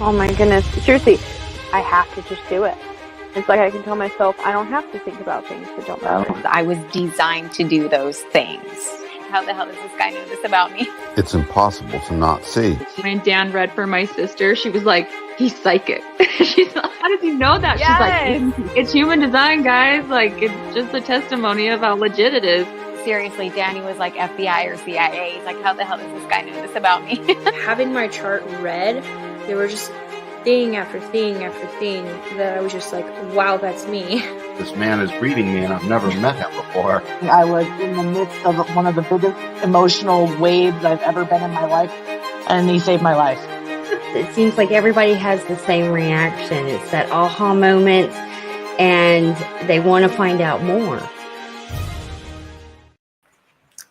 Oh my goodness. Seriously, I have to just do it. It's like I can tell myself I don't have to think about things that don't matter. I was designed to do those things. How the hell does this guy know this about me? It's impossible to not see. When Dan read for my sister, she was like, he's psychic. She's like, how did you know that? Yes. She's like, it's human design, guys. Like, it's just a testimony of how legit it is. Seriously, Danny was like FBI or CIA. He's like, how the hell does this guy know this about me? Having my chart read, there were just thing after thing after thing that I was just like, wow, that's me. This man is reading me, and I've never met him before. I was in the midst of one of the biggest emotional waves I've ever been in my life, and he saved my life. It seems like everybody has the same reaction. It's that aha moment, and they want to find out more.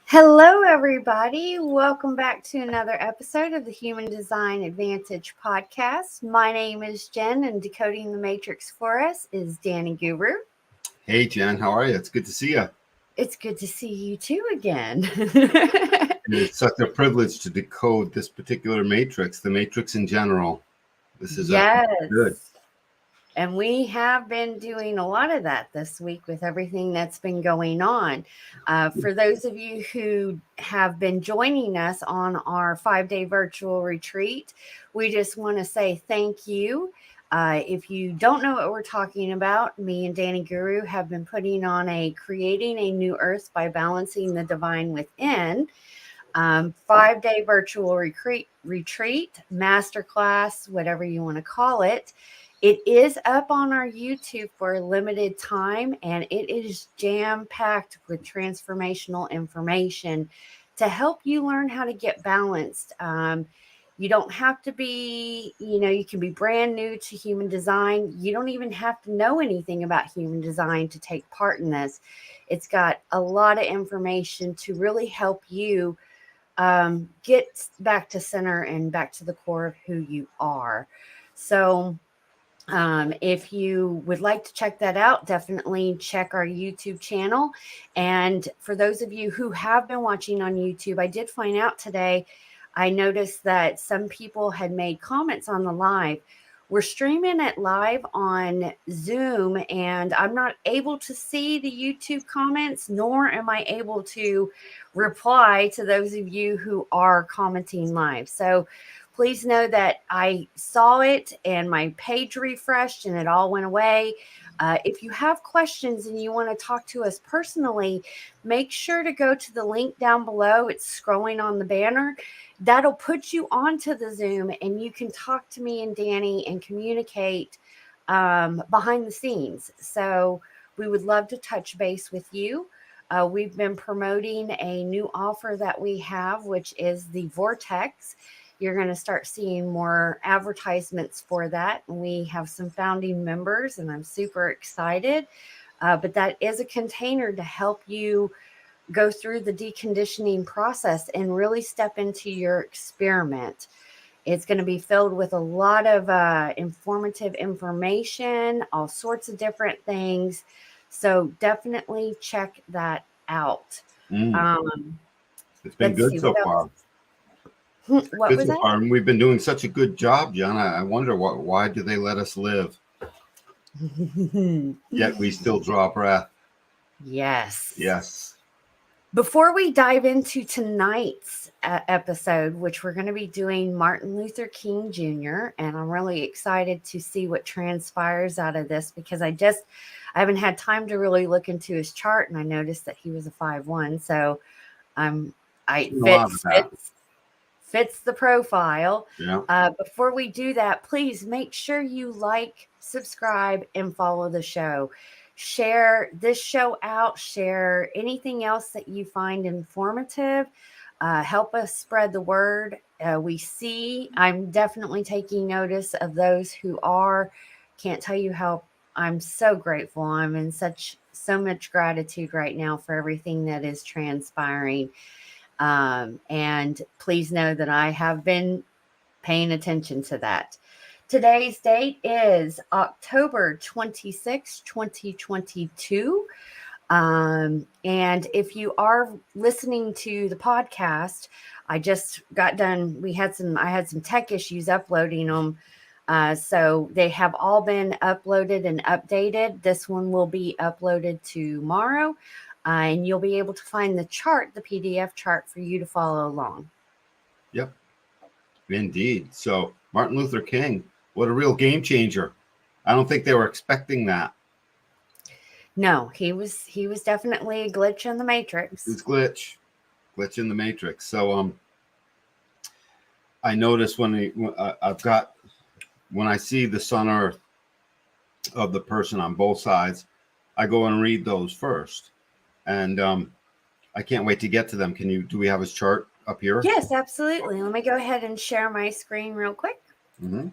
Hello, everybody. Welcome back to another episode of the Human Design Advantage podcast. My name is Jen, and decoding the matrix for us is Danny Guru. Hey, Jen, how are you? It's good to see you. It's good to see you too again. It's such a privilege to decode this particular matrix, the matrix in general. This is good. And we have been doing a lot of that this week with everything that's been going on. For those of you who have been joining us on our 5-day virtual retreat, we just want to say thank you. If you don't know what we're talking about, me and Danny Guru have been putting on Creating a New Earth by Balancing the Divine Within, 5-day virtual retreat, masterclass, whatever you want to call it. It is up on our YouTube for a limited time, and it is jam-packed with transformational information to help you learn how to get balanced. You don't have to be, you can be brand new to human design. You don't even have to know anything about human design to take part in this. It's got a lot of information to really help you get back to center and back to the core of who you are. So if you would like to check that out, definitely check our YouTube channel. And for those of you who have been watching on YouTube, I did find out today, I noticed that some people had made comments on the live. We're streaming it live on Zoom, and I'm not able to see the YouTube comments, nor am I able to reply to those of you who are commenting live. So please know that I saw it and my page refreshed and it all went away. If you have questions and you want to talk to us personally, make sure to go to the link down below. It's scrolling on the banner. That'll put you onto the Zoom and you can talk to me and Danny and communicate behind the scenes. So we would love to touch base with you. We've been promoting a new offer that we have, which is the Vortex. You're going to start seeing more advertisements for that. We have some founding members, and I'm super excited. But that is a container to help you go through the deconditioning process and really step into your experiment. It's going to be filled with a lot of informative information, all sorts of different things. So definitely check that out. It's been good so far. What was that? And we've been doing such a good job, John. I wonder why do they let us live? Yet we still draw breath. Yes. Before we dive into tonight's episode, which we're going to be doing Martin Luther King Jr., and I'm really excited to see what transpires out of this because I haven't had time to really look into his chart, and I noticed that he was a 5-1, so fits the profile. Yeah. Before we do that, please make sure you like, subscribe, and follow the show. Share this show out. Share anything else that you find informative. Help us spread the word. I'm definitely taking notice of those who are. Can't tell you how I'm so grateful. I'm in so much gratitude right now for everything that is transpiring. And please know that I have been paying attention to that. Today's date is October 26, 2022. And if you are listening to the podcast, I just got done. I had some tech issues uploading them. So they have all been uploaded and updated. This one will be uploaded tomorrow, and you'll be able to find the chart, the PDF chart, for you to follow along. Yep, indeed. So Martin Luther King, what a real game changer. I don't think they were expecting that. No, he was definitely a glitch in the matrix. It's glitch in the matrix. So I notice when I see the sun earth of the person on both sides, I go and read those first, and I can't wait to get to them. Do we have his chart up here? Yes, absolutely. Let me go ahead and share my screen real quick. Mm-hmm.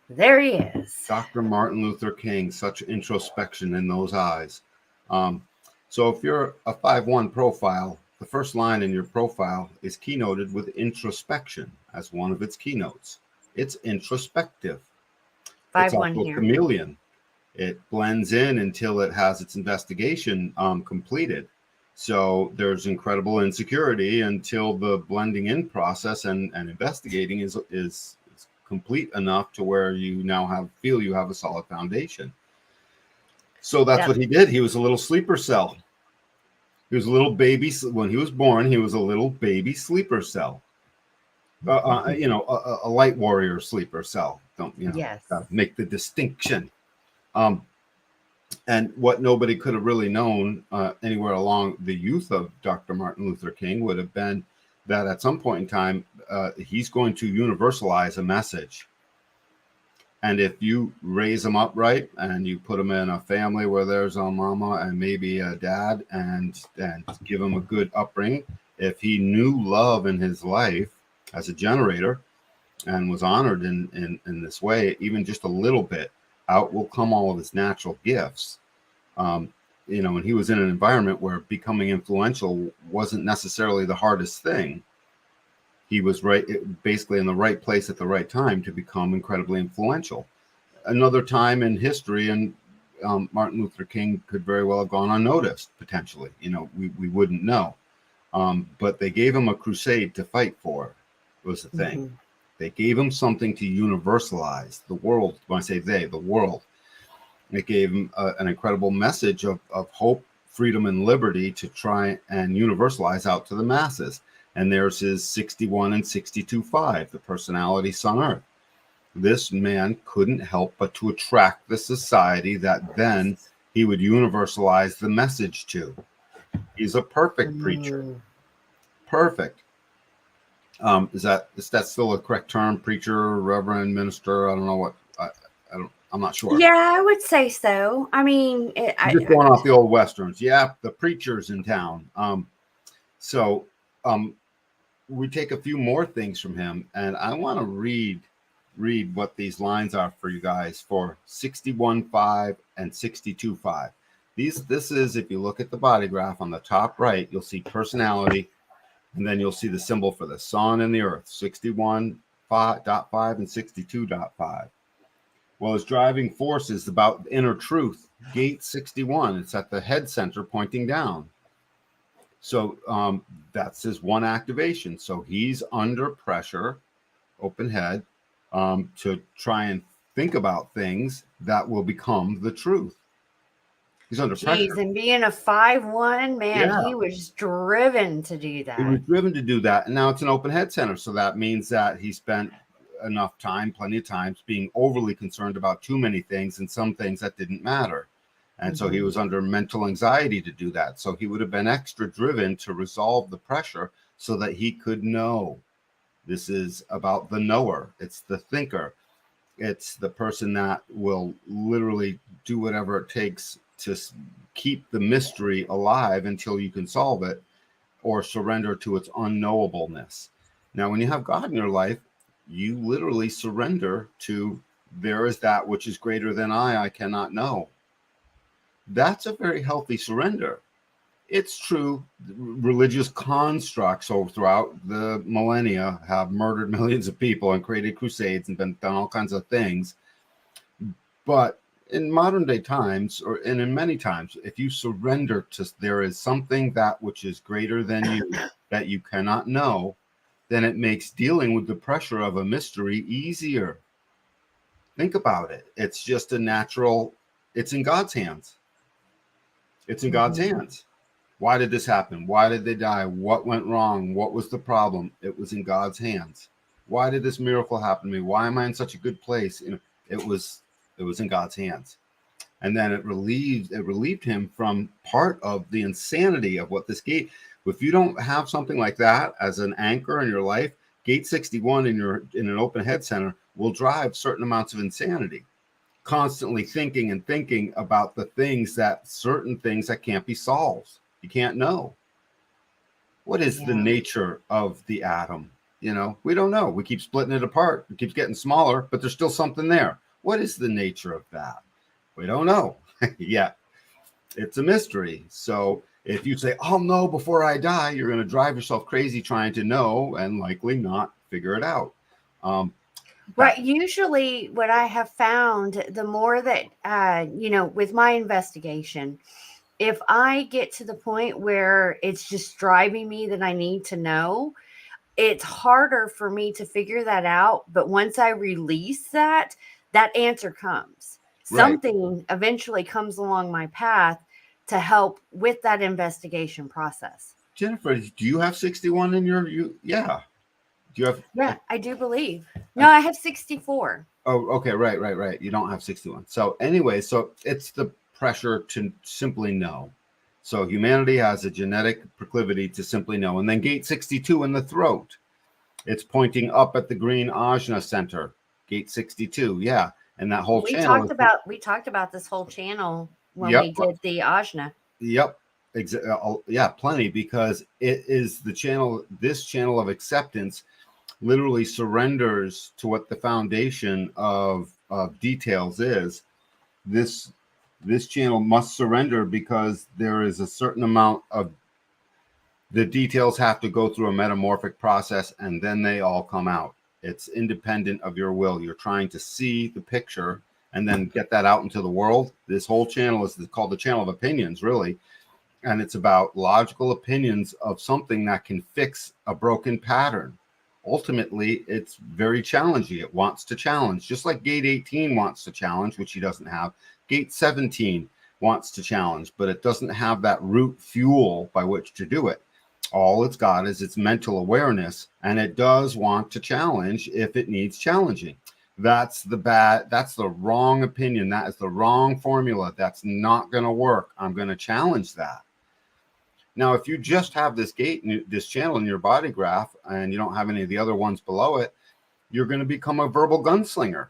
There he is. Dr. Martin Luther King, such introspection in those eyes. So if you're a 5-1 profile, the first line in your profile is keynoted with introspection as one of its keynotes. It's introspective. 5-1 it's also here. Chameleon. It blends in until it has its investigation completed. So there's incredible insecurity until the blending in process and investigating is complete enough to where you now feel you have a solid foundation. So that's what he did. He was a little sleeper cell. He was a little baby. When he was born, he was a little baby sleeper cell. A light warrior sleeper cell. Yes. Make the distinction. And what nobody could have really known anywhere along the youth of Dr. Martin Luther King would have been that at some point in time, he's going to universalize a message. And if you raise them up right and you put them in a family where there's a mama and maybe a dad and give him a good upbringing, if he knew love in his life as a generator and was honored in this way, even just a little bit, out will come all of his natural gifts. And he was in an environment where becoming influential wasn't necessarily the hardest thing. He was basically in the right place at the right time to become incredibly influential. Another time in history, and Martin Luther King could very well have gone unnoticed, potentially. We wouldn't know. But they gave him a crusade to fight for, was the thing. Mm-hmm. They gave him something to universalize the world. When I say they, the world. It gave him an incredible message of hope, freedom, and liberty to try and universalize out to the masses. And there's his 61 and 62.5, the personality Sun Earth. This man couldn't help but to attract the society that then he would universalize the message to. He's a perfect preacher. Perfect. Is that still a correct term? Preacher, reverend, minister? I don't know what. I'm not sure. Yeah, I would say so. I mean, just going off the old westerns. Yeah, the preacher's in town. We take a few more things from him, and I want to read what these lines are for you guys for 61.5 and 62.5. This is, if you look at the body graph on the top right, you'll see personality, and then you'll see the symbol for the sun and the earth, 61.5 and 62.5. Well, his driving force is about inner truth, gate 61. It's at the head center pointing down. So that's his one activation. So he's under pressure, open head, to try and think about things that will become the truth. He's under pressure. And being a 5-1, man, he was driven to do that. He was driven to do that. And now it's an open head center. So that means that he spent enough time, plenty of times, being overly concerned about too many things and some things that didn't matter. And so he was under mental anxiety to do that. So he would have been extra driven to resolve the pressure so that he could know. This is about the knower. It's the thinker. It's the person that will literally do whatever it takes to keep the mystery alive until you can solve it or surrender to its unknowableness. Now, when you have God in your life, you literally surrender to there is that which is greater than I cannot know. That's a very healthy surrender. It's true, religious constructs throughout the millennia have murdered millions of people and created crusades and done all kinds of things. But in modern day times, and in many times, if you surrender to there is something that which is greater than you that you cannot know, then it makes dealing with the pressure of a mystery easier. Think about it. It's just a natural, it's in God's hands. It's in God's hands. Why did this happen? Why did they die? What went wrong? What was the problem? It was in God's hands. Why did this miracle happen to me? Why am I in such a good place? It was in God's hands. And then it relieved him from part of the insanity of what this gate. If you don't have something like that as an anchor in your life, gate 61 in an open head center will drive certain amounts of insanity. Constantly thinking about certain things that can't be solved. You can't know. What is the nature of the atom? We don't know. We keep splitting it apart. It keeps getting smaller, but there's still something there. What is the nature of that? We don't know yet. It's a mystery. So if you say, I'll know before I die, you're going to drive yourself crazy trying to know and likely not figure it out. Right. Usually what I have found, the more that, with my investigation, if I get to the point where it's just driving me that I need to know, it's harder for me to figure that out. But once I release that answer comes. Right. Something eventually comes along my path to help with that investigation process. Jennifer, do you have 61 in your? Yeah. Do you have? Yeah, I do believe. No, I have 64. Oh, okay. Right. You don't have 61. So anyway, so it's the pressure to simply know. So humanity has a genetic proclivity to simply know. And then gate 62 in the throat, it's pointing up at the green ajna center. Gate 62, yeah. And that whole channel. We talked about this whole channel when Yep. we did the ajna. Yep. Yeah, plenty, because it is the channel. This channel of acceptance literally surrenders to what the foundation of details is. This channel must surrender because there is a certain amount of the details have to go through a metamorphic process, and then they all come out. It's independent of your will. You're trying to see the picture and then get that out into the world. This whole channel is called the channel of opinions, really. And it's about logical opinions of something that can fix a broken pattern. Ultimately, it's very challenging. It wants to challenge, just like gate 18 wants to challenge, which he doesn't have. Gate 17 wants to challenge, but it doesn't have that root fuel by which to do it. All it's got is its mental awareness, and it does want to challenge if it needs challenging. That's the wrong opinion. That is the wrong formula. That's not going to work. I'm going to challenge that. Now, if you just have this gate, this channel in your body graph, and you don't have any of the other ones below it, you're going to become a verbal gunslinger,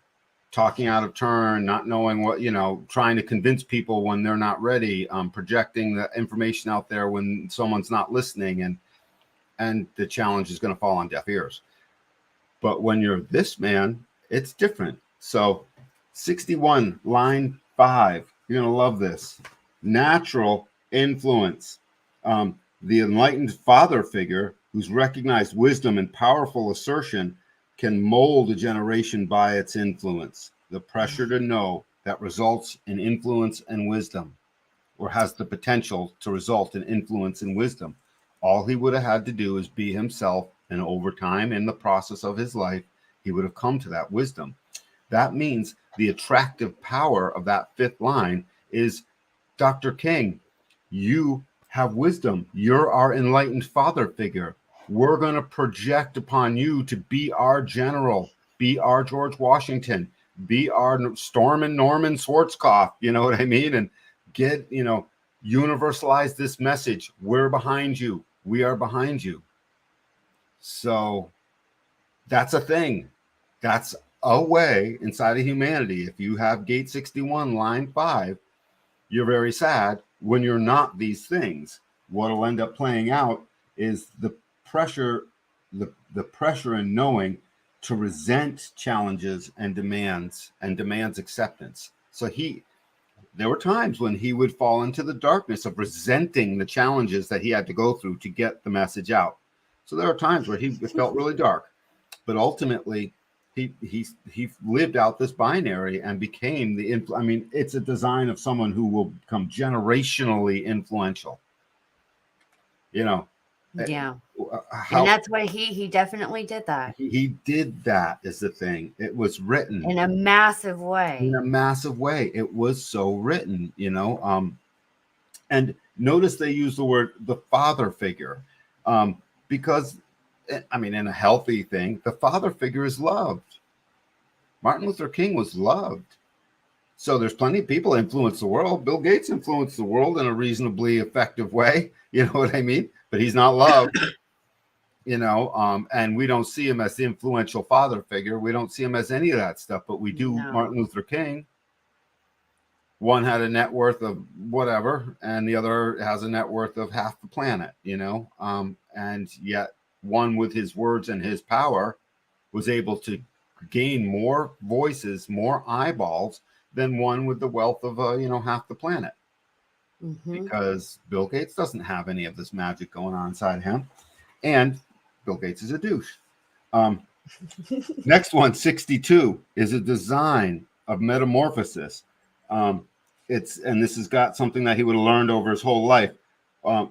talking out of turn, not knowing what, trying to convince people when they're not ready, projecting the information out there when someone's not listening, and the challenge is going to fall on deaf ears. But when you're this man, it's different. So 61, line 5, you're going to love this. Natural influence. The enlightened father figure whose recognized wisdom and powerful assertion can mold a generation by its influence. The pressure to know that results in influence and wisdom, or has the potential to result in influence and wisdom. All he would have had to do is be himself, and over time in the process of his life, he would have come to that wisdom. That means the attractive power of that fifth line is, Dr. King, you have wisdom. You're our enlightened father figure. We're going to project upon you to be our general, be our George Washington, be our Norman Schwarzkopf, you know what I mean? And get, universalize this message. We're behind you. We are behind you. So that's a thing. That's a way inside of humanity. If you have gate 61, line 5, you're very sad when you're not these things. What will end up playing out is the pressure in knowing to resent challenges and demands acceptance. So there were times when he would fall into the darkness of resenting the challenges that he had to go through to get the message out. So there are times where he felt really dark, but ultimately he lived out this binary and became it's a design of someone who will become generationally influential. Yeah. how And that's what he definitely did that he did that is the thing. It was written in a massive in way. a massive way. It was so written, and notice they use the word the father figure, because, I mean, in a healthy thing, the father figure is loved. Martin Luther King was loved. So there's plenty of people influence the world. Bill Gates influenced the world in a reasonably effective way. You know what I mean? But he's not loved, and we don't see him as the influential father figure. We don't see him as any of that stuff, but we do No. Martin Luther King. One had a net worth of whatever, and the other has a net worth of half the planet, and yet one with his words and his power was able to gain more voices, more eyeballs than one with the wealth of, half the planet. Mhm. Because Bill Gates doesn't have any of this magic going on inside him. And Bill Gates is a douche. Next one, 62, is a design of metamorphosis. And this has got something that he would have learned over his whole life.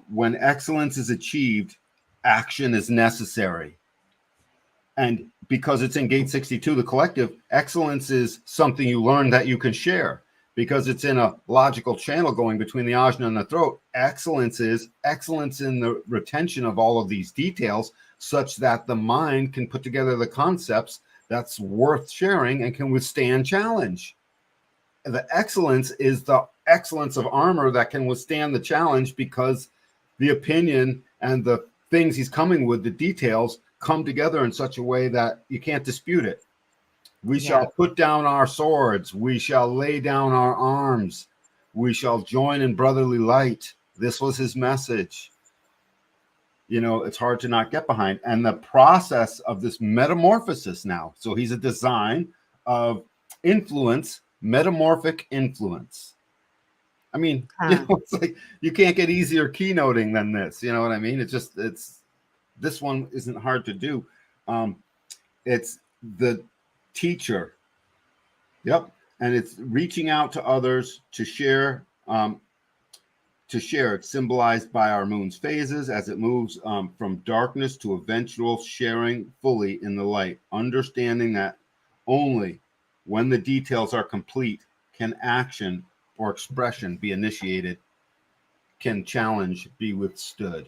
When excellence is achieved, action is necessary. And because it's in Gate 62, the collective, excellence is something you learn that you can share. Because it's in a logical channel going between the ajna and the throat. Excellence is excellence in the retention of all of these details, such that the mind can put together the concepts that's worth sharing and can withstand challenge. The excellence is the excellence of armor that can withstand the challenge, because the opinion and the things he's coming with, the details, come together in such a way that you can't dispute it. We shall put down our swords. We shall lay down our arms. We shall join in brotherly light. This was his message. It's hard to not get behind. And the process of this metamorphosis now. So he's a design of influence, metamorphic influence. I mean, it's like you can't get easier keynoting than this. You know what I mean? This one isn't hard to do. It's the teacher. Yep. And it's reaching out to others to share. It's symbolized by our moon's phases as it moves from darkness to eventual sharing fully in the light, understanding that only when the details are complete can action or expression be initiated, can challenge be withstood.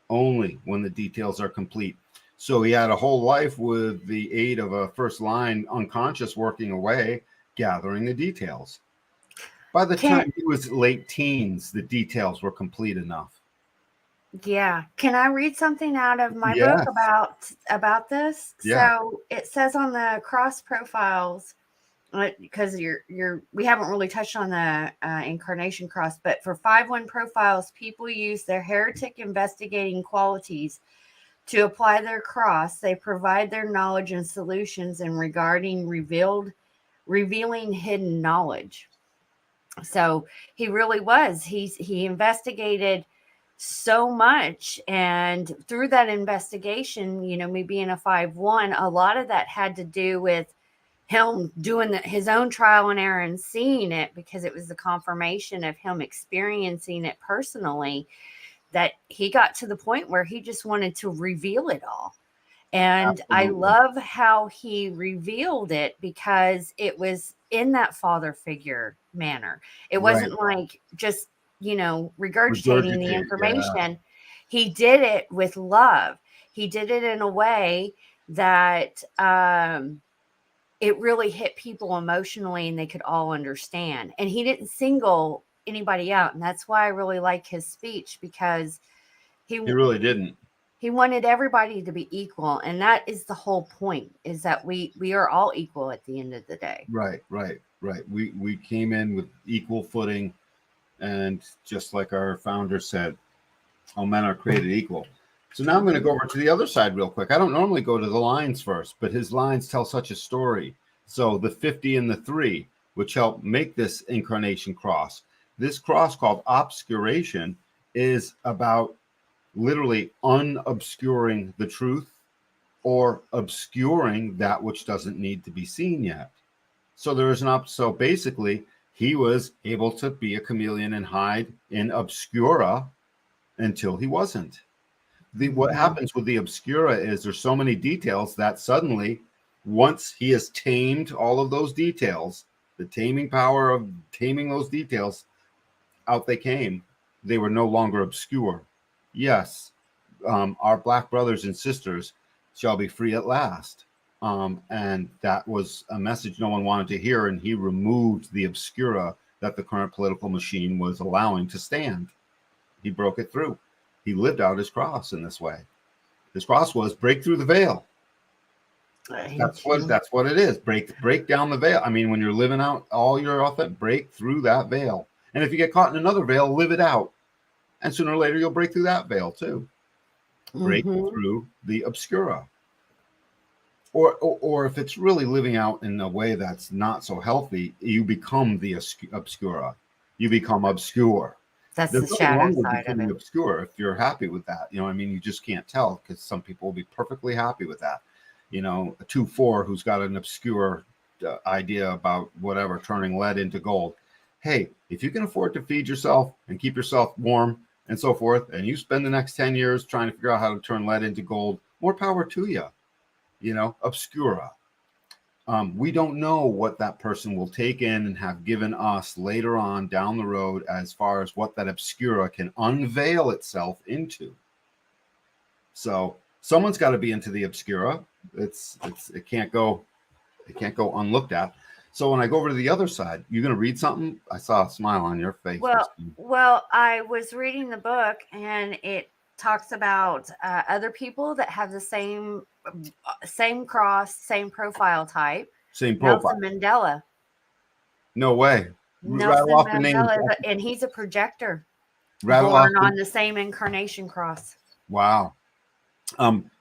Only when the details are complete. So he had a whole life with the aid of a first line unconscious working away, gathering the details. By the time he was late teens, the details were complete enough. Yeah. Can I read something out of my Yes. book about this? Yeah. So it says on the cross profiles, because we haven't really touched on the incarnation cross, but for 5-1 profiles, people use their heretic investigating qualities to apply their cross. They provide their knowledge and solutions in regarding revealing hidden knowledge. So he really was. He investigated so much, and through that investigation, me being a 5-1, a lot of that had to do with him doing his own trial and error and seeing it, because it was the confirmation of him experiencing it personally, that he got to the point where he just wanted to reveal it all. And Absolutely. I love how he revealed it, because it was in that father figure manner. It wasn't like just, regurgitating the information. Yeah. He did it with love. He did it in a way that it really hit people emotionally and they could all understand. And he didn't single anybody out. And that's why I really like his speech, because he really didn't. He wanted everybody to be equal. And that is the whole point, is that we are all equal at the end of the day. Right. We came in with equal footing. And just like our founder said, all men are created equal. So now I'm going to go over to the other side real quick. I don't normally go to the lines first, but his lines tell such a story. So the 50 and the 3, which help make this incarnation cross. This cross, called obscuration, is about literally unobscuring the truth, or obscuring that which doesn't need to be seen yet. So there is so basically he was able to be a chameleon and hide in obscura until he wasn't. What happens with the obscura is there's so many details that suddenly, once he has tamed all of those details, the taming power of taming those details, out they came. They were no longer obscure. Yes, our black brothers and sisters shall be free at last. And that was a message no one wanted to hear, and he removed the obscura that the current political machine was allowing to stand. He broke it through. He lived out his cross in this way. His cross was break through the veil. That's what it is. Break down the veil. I mean, when you're living out all your authentic, break through that veil. And if you get caught in another veil, live it out. And sooner or later, you'll break through that veil too. Break through the obscura. Or if it's really living out in a way that's not so healthy, you become the obscura. You become obscure. That's There's the nothing shadow wrong with side of becoming it. obscure if you're happy with that. You know, I mean, you just can't tell because some people will be perfectly happy with that. You know, a 2-4 who's got an obscure idea about whatever, turning lead into gold. Hey, if you can afford to feed yourself and keep yourself warm and so forth, and you spend the next 10 years trying to figure out how to turn lead into gold, more power to you. You know, obscura. We don't know what that person will take in and have given us later on down the road as far as what that obscura can unveil itself into. So someone's got to be into the obscura. It can't go unlooked at. So when I go over to the other side, you're going to read something? I saw a smile on your face. Well, I was reading the book, and it talks about other people that have the same cross, same profile type. Same profile. Nelson Mandela. No way. Nelson Mandela, and he's a projector. Born on the same incarnation cross. Wow.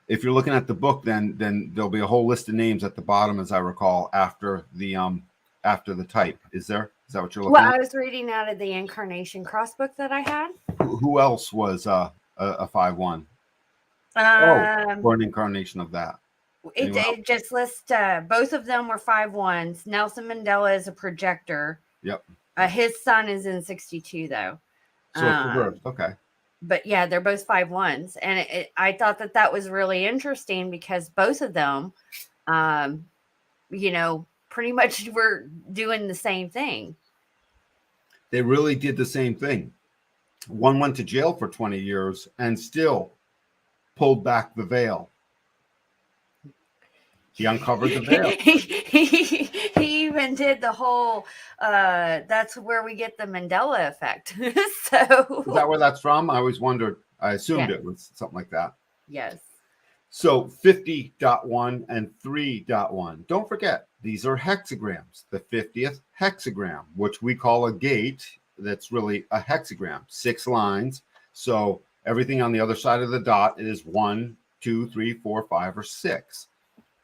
If you're looking at the book, then there'll be a whole list of names at the bottom, as I recall, after the type. Is there? Is that what you're looking at? Well, I was reading out of the incarnation cross book that I had. Who else was a 5-1? Or an incarnation of that. It just lists both of them were 5-1s. Nelson Mandela is a projector. Yep. His son is in 62 though. So it's reversed. Okay. But yeah, they're both 5-1s, and I thought that was really interesting because both of them, you know, pretty much were doing the same thing. They really did the same thing. One went to jail for 20 years and still pulled back the veil. He uncovered the veil. He even did the whole, that's where we get the Mandela effect. So is that where that's from? I always wondered. I assumed it was something like that. Yes. So 50.1 and 3.1. Don't forget, these are hexagrams. The 50th hexagram, which we call a gate, that's really a hexagram. 6 lines. So everything on the other side of the dot is 1, 2, 3, 4, 5, or 6.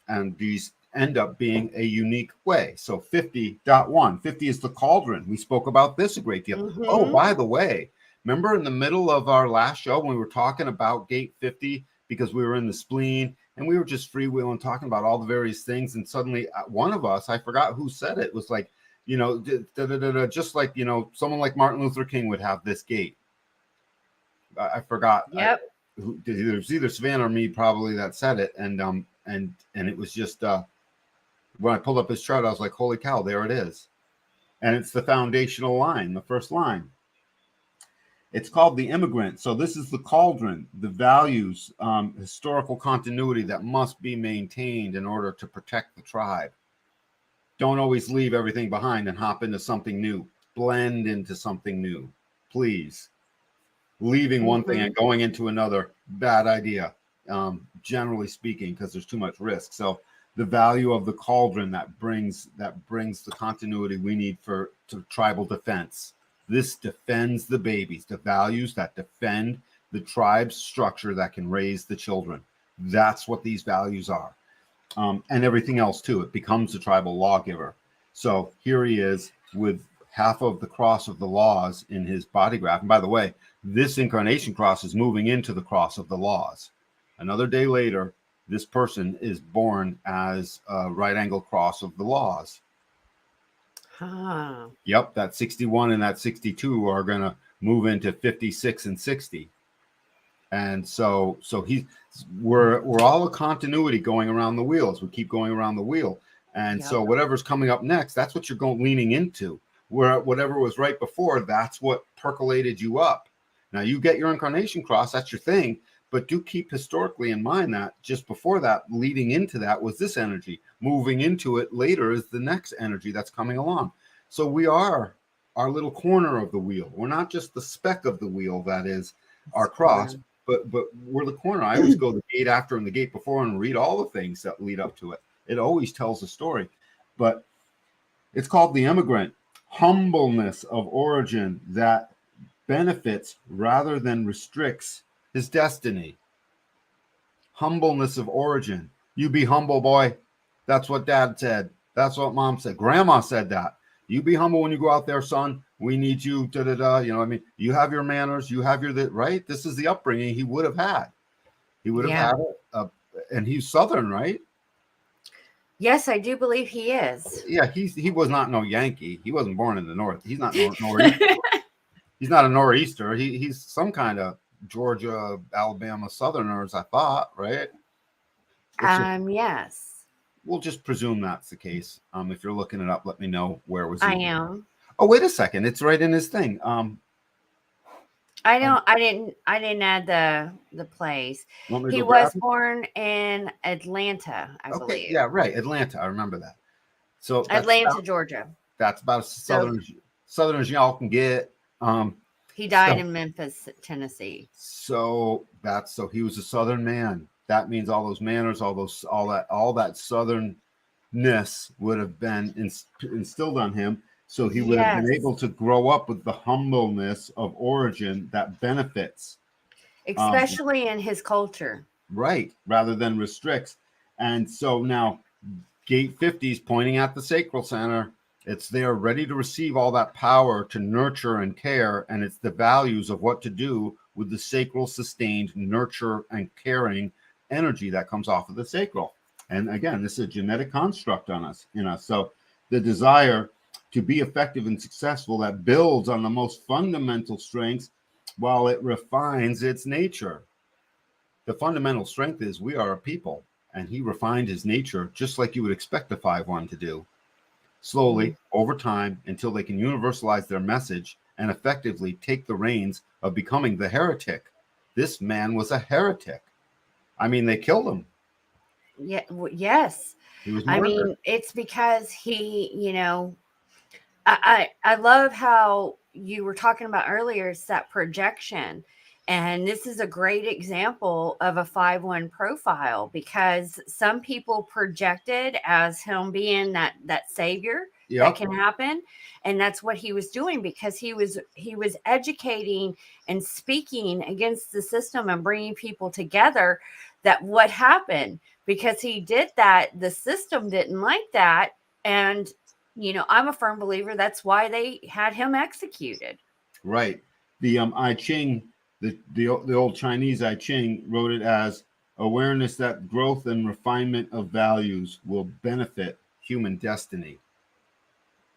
And these end up being a unique way. So 50.1. 50 is the cauldron. We spoke about this a great deal. Oh, by the way, remember in the middle of our last show when we were talking about gate 50, because we were in the spleen and we were just freewheeling talking about all the various things, and suddenly one of us, I forgot who said it, was like, you know, just like, you know, someone like Martin Luther King would have this gate. I forgot. Yep. It was either Savannah or me probably that said it, and it was just when I pulled up his chart, I was like, holy cow, there it is. And it's the foundational line, the first line. It's called the immigrant. So this is the cauldron, the values, historical continuity that must be maintained in order to protect the tribe. Don't always leave everything behind and hop into something new. Blend into something new, please. Leaving one thing and going into another, bad idea, generally speaking, because there's too much risk. So the value of the cauldron that brings the continuity we need to tribal defense. This defends the babies, the values that defend the tribe's structure that can raise the children. That's what these values are. And everything else too. It becomes the tribal lawgiver. So here he is with half of the cross of the laws in his body graph. And by the way, this incarnation cross is moving into the cross of the laws. Another day later, this person is born as a right angle cross of the laws. Yep, that 61 and that 62 are going to move into 56 and 60. And so we're all a continuity going around the wheel as we keep going around the wheel. And Yep. so whatever's coming up next, that's what you're leaning into. Where whatever was right before, that's what percolated you up. Now you get your incarnation cross, that's your thing, but do keep historically in mind that just before that, leading into that was this energy. Moving into it later is the next energy that's coming along. So we are our little corner of the wheel. We're not just the speck of the wheel that is our cross, but we're the corner. I always go the gate after and the gate before and read all the things that lead up to it. It always tells a story. But it's called the immigrant. Humbleness of origin that benefits rather than restricts his destiny. Humbleness of origin. You be humble, boy. That's what Dad said. That's what Mom said. Grandma said that. You be humble when you go out there, son. We need you. You know what I mean? You have your manners. You have your, right? This is the upbringing he would have had. He would have had and he's Southern, right? Yes, I do believe he is. Yeah, he was not no Yankee. He wasn't born in the North. He's not Northeaster. He's not a Nor'easter. He's some kind of Georgia, Alabama Southerners, I thought, right? Yes. We'll just presume that's the case. If you're looking it up, let me know where was he. I am. Oh, wait a second. It's right in his thing. I didn't add the place. He was born in Atlanta, I believe. Yeah, right. Atlanta. I remember that. So Atlanta, Georgia. That's about as southern as y'all can get. He died in Memphis, Tennessee. So he was a Southern man. That means all those manners, all that Southernness would have been instilled on him. So he would have been able to grow up with the humbleness of origin that benefits. Especially in his culture. Right, rather than restricts. And so now Gate 50 is pointing at the sacral center. It's there ready to receive all that power to nurture and care. And it's the values of what to do with the sacral sustained nurture and caring energy that comes off of the sacral. And again, this is a genetic construct in us. So the desire to be effective and successful that builds on the most fundamental strengths while it refines its nature. The fundamental strength is we are a people, and he refined his nature just like you would expect a 5-1 to do. Slowly, over time, until they can universalize their message and effectively take the reins of becoming the heretic. This man was a heretic. I mean, they killed him. Yeah. Yes. He was murdered. I mean, it's because he, I love how you were talking about earlier, it's that projection. And this is a great example of a 5-1 profile because some people projected as him being that savior that can happen. And that's what he was doing because he was educating and speaking against the system and bringing people together. That what happened because he did that, the system didn't like that. And I'm a firm believer that's why they had him executed. Right. The I Ching, the old Chinese I Ching wrote it as awareness that growth and refinement of values will benefit human destiny.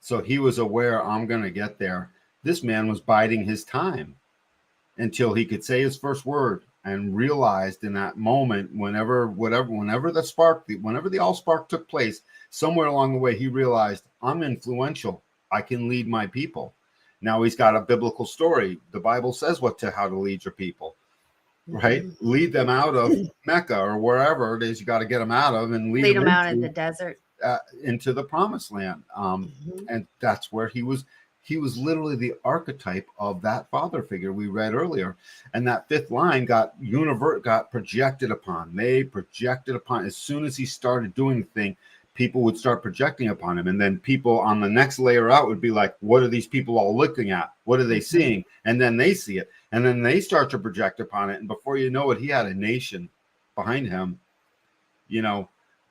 So he was aware, I'm going to get there. This man was biding his time until he could say his first word and realized in that moment, whenever the all spark took place, somewhere along the way, he realized I'm influential. I can lead my people. Now he's got a biblical story. The Bible says how to lead your people, right? Mm-hmm. Lead them out of Mecca or wherever it is you got to get them out of and lead them out in the desert. Into the promised land. And that's where he was. He was literally the archetype of that father figure we read earlier. And that fifth line got projected upon. They projected upon. As soon as he started doing the thing, people would start projecting upon him. And then people on the next layer out would be like, what are these people all looking at? What are they seeing? And then they see it. And then they start to project upon it. And before you know it, he had a nation behind him,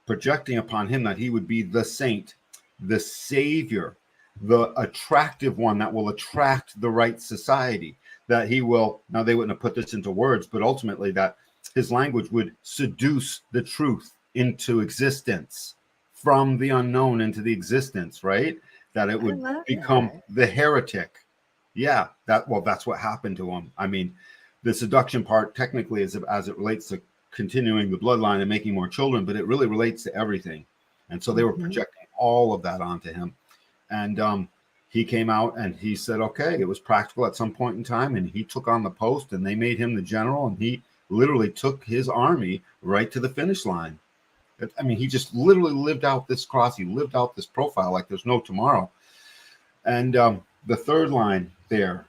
projecting upon him that he would be the saint, the savior, the attractive one that will attract the right society, that he will, now they wouldn't have put this into words, but ultimately that his language would seduce the truth into existence, from the unknown into the existence, right? That it would become the heretic. Yeah, that's what happened to him. I mean, the seduction part technically is as it relates to continuing the bloodline and making more children, but it really relates to everything. And so they were projecting all of that onto him. And he came out and he said, okay, it was practical at some point in time. And he took on the post and they made him the general. And he literally took his army right to the finish line. I mean, he just literally lived out this cross. He lived out this profile like there's no tomorrow. And the third line there,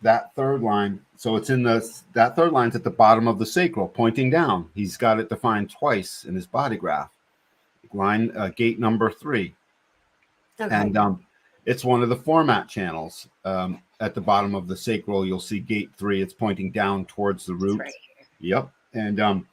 that third line, so it's in that third line's at the bottom of the sacral, pointing down. He's got it defined twice in his body graph. Line gate number 3. Okay. And it's one of the format channels. At the bottom of the sacral, you'll see gate 3. It's pointing down towards the root. Right. Yep. And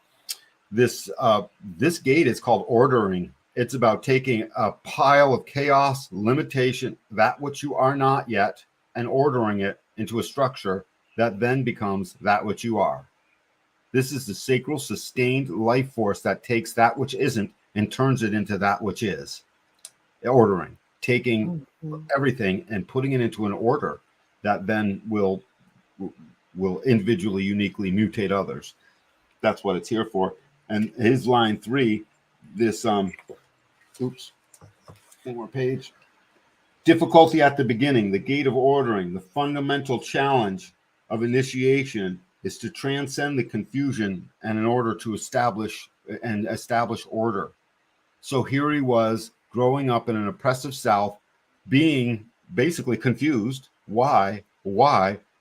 this gate is called ordering. It's about taking a pile of chaos, limitation, that which you are not yet, and ordering it into a structure that then becomes that which you are. This is the sacral sustained life force that takes that which isn't and turns it into that which is. Ordering, taking everything and putting it into an order that then will individually, uniquely mutate others. That's what it's here for. And his line 3, this one more page. Difficulty at the beginning, the gate of ordering, the fundamental challenge of initiation is to transcend the confusion and in order to establish order. So here he was growing up in an oppressive South, being basically confused. Why?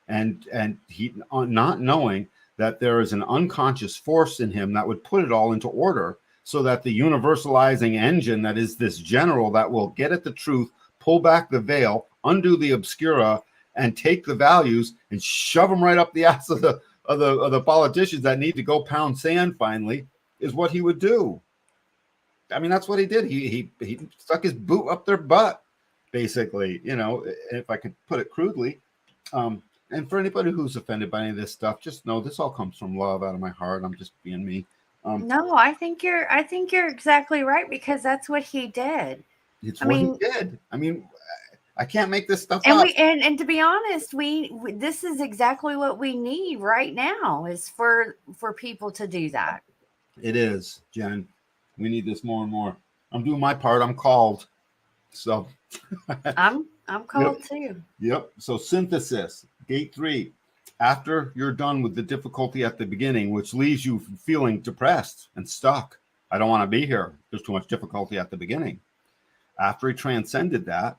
And he not knowing that there is an unconscious force in him that would put it all into order so that the universalizing engine that is this general that will get at the truth, pull back the veil, undo the obscura, and take the values and shove them right up the ass of the politicians that need to go pound sand finally, is what he would do. I mean, that's what he did. He stuck his boot up their butt, basically, if I could put it crudely. And for anybody who's offended by any of this stuff, just know this all comes from love out of my heart. I'm just being me. No, I think you're exactly right, because that's what he did. It's what he did. I mean, I can't make this stuff up. And to be honest, we this is exactly what we need right now, is for people to do that. It is, Jen. We need this more and more. I'm doing my part. I'm called. So I'm called too. Yep. So synthesis, gate 3. After you're done with the difficulty at the beginning, which leaves you feeling depressed and stuck. I don't want to be here. There's too much difficulty at the beginning. After he transcended that,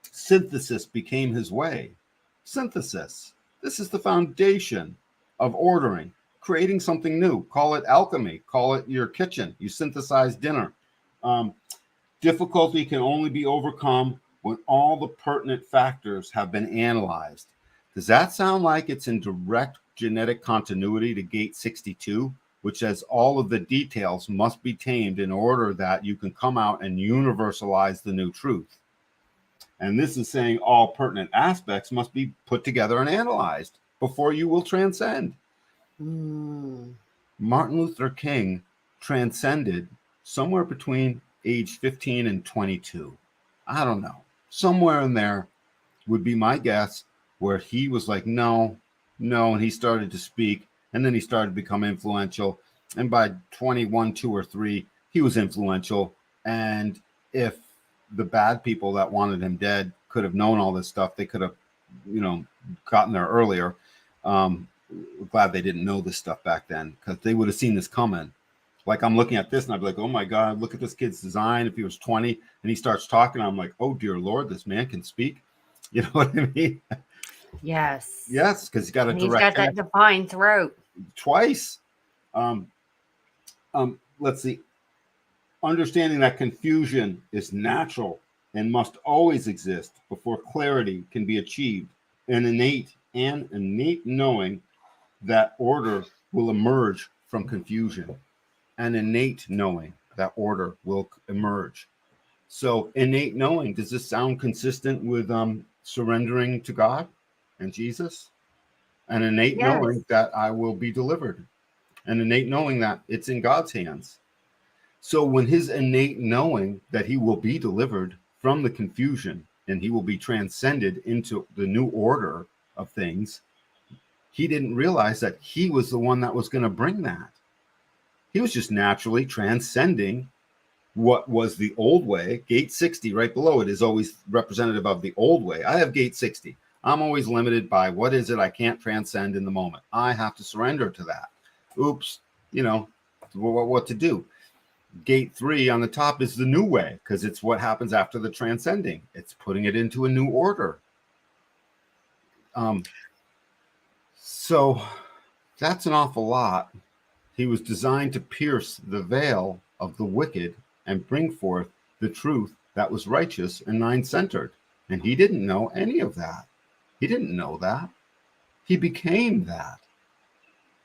synthesis became his way. Synthesis. This is the foundation of ordering, creating something new. Call it alchemy. Call it your kitchen. You synthesize dinner. Difficulty can only be overcome when all the pertinent factors have been analyzed. Does that sound like it's in direct genetic continuity to gate 62, which says all of the details must be tamed in order that you can come out and universalize the new truth? And this is saying all pertinent aspects must be put together and analyzed before you will transcend. Martin Luther King transcended somewhere between age 15 and 22. I don't know. Somewhere in there would be my guess, where he was like, no, and he started to speak, and then he started to become influential. And by 21, 2, or 3, he was influential. And if the bad people that wanted him dead could have known all this stuff, they could have, gotten there earlier. Glad they didn't know this stuff back then, because they would have seen this coming. Like, I'm looking at this and I'd be like, oh my God, look at this kid's design. If he was 20 and he starts talking, I'm like, oh dear Lord, this man can speak. You know what I mean? Yes. Yes, because he's got he's got that defined throat. Twice. Let's see. Understanding that confusion is natural and must always exist before clarity can be achieved. An innate knowing that order will emerge from confusion. An innate knowing that order will emerge. So innate knowing, does this sound consistent with surrendering to God and Jesus? An innate knowing that I will be delivered. An innate knowing that it's in God's hands. So when his innate knowing that he will be delivered from the confusion and he will be transcended into the new order of things, he didn't realize that he was the one that was going to bring that. He was just naturally transcending what was the old way. Gate 60 right below it is always representative of the old way. I have gate 60. I'm always limited by what is it I can't transcend in the moment. I have to surrender to that. Oops, what to do. Gate 3 on the top is the new way, because it's what happens after the transcending. It's putting it into a new order. So that's an awful lot. He was designed to pierce the veil of the wicked and bring forth the truth that was righteous and nine-centered. And he didn't know any of that. He didn't know that. He became that.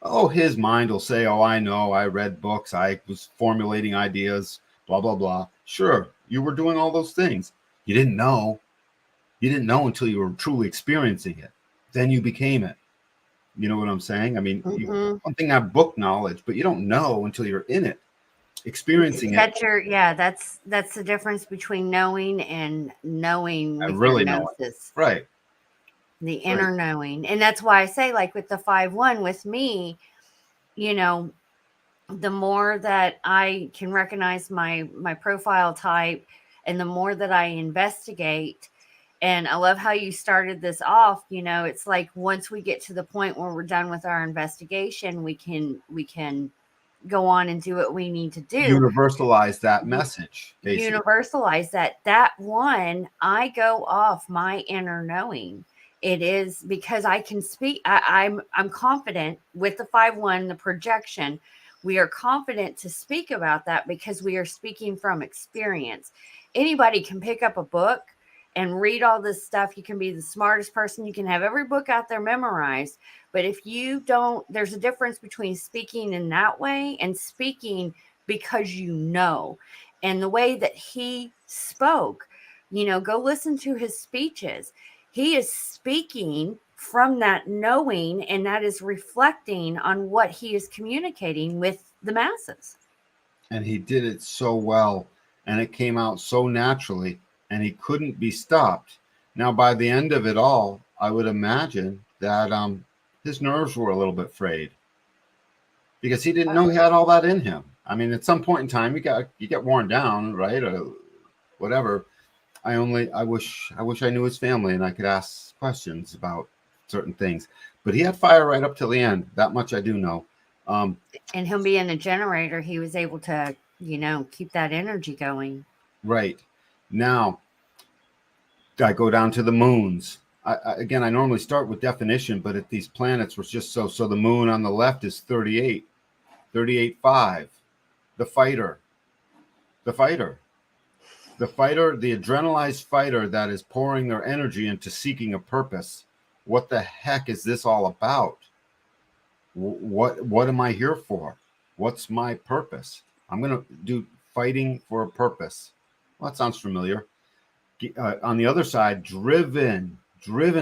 Oh, his mind will say, oh, I know, I read books, I was formulating ideas, blah, blah, blah. Sure, you were doing all those things. You didn't know. You didn't know until you were truly experiencing it. Then you became it. You know what I'm saying? I mean, one thing I have book knowledge, but you don't know until you're in it, experiencing it. That's the difference between knowing and knowing with really your know it. gnosis. Right. The inner knowing. And that's why I say, like with the 5-1 with me, the more that I can recognize my profile type and the more that I investigate. And I love how you started this off. It's like once we get to the point where we're done with our investigation, we can go on and do what we need to do. Universalize that message. Basically. Universalize that one. I go off my inner knowing. It is because I can speak. I'm confident with the 5-1, the projection. We are confident to speak about that because we are speaking from experience. Anybody can pick up a book and read all this stuff. You can be the smartest person. You can have every book out there memorized. But if you don't, there's a difference between speaking in that way and speaking because you know. And the way that he spoke, go listen to his speeches. He is speaking from that knowing, and that is reflecting on what he is communicating with the masses. And he did it so well, and it came out so naturally, and he couldn't be stopped. Now, by the end of it all, I would imagine that his nerves were a little bit frayed because he didn't know he had all that in him. I mean, at some point in time, you get worn down, right, or whatever. I wish I knew his family and I could ask questions about certain things. But he had fire right up till the end. That much I do know. And him being a generator, he was able to, keep that energy going. Right. Now, I go down to the moons. I normally start with definition, but at these planets was just so the moon on the left is 38, 38.5. The fighter, the adrenalized fighter that is pouring their energy into seeking a purpose. What the heck is this all about? What am I here for? What's my purpose? I'm going to do fighting for a purpose. Well, that sounds familiar. On the other side, driven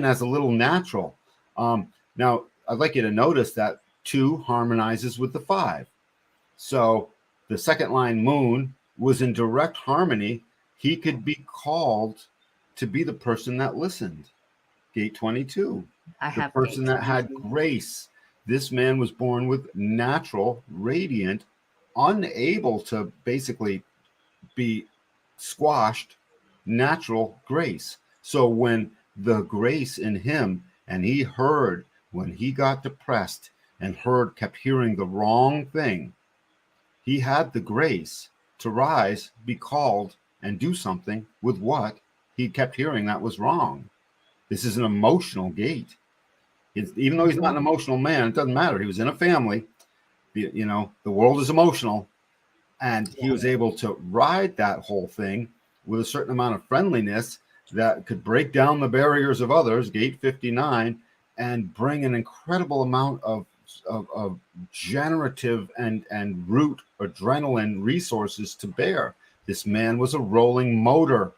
as a little natural. Now, I'd like you to notice that 2 harmonizes with the 5. So the second line moon was in direct harmony. He could be called to be the person that listened. Gate 22. The person that had grace. This man was born with natural, radiant, unable to basically be squashed, natural grace. So when the grace in him, and he heard when he got depressed and kept hearing the wrong thing, he had the grace to rise, be called, and do something with what he kept hearing that was wrong. This is an emotional gate. Even though he's not an emotional man, it doesn't matter. He was in a family. The world is emotional. And he was able to ride that whole thing with a certain amount of friendliness that could break down the barriers of others, gate 59, and bring an incredible amount of generative and root adrenaline resources to bear. This man was a rolling motor.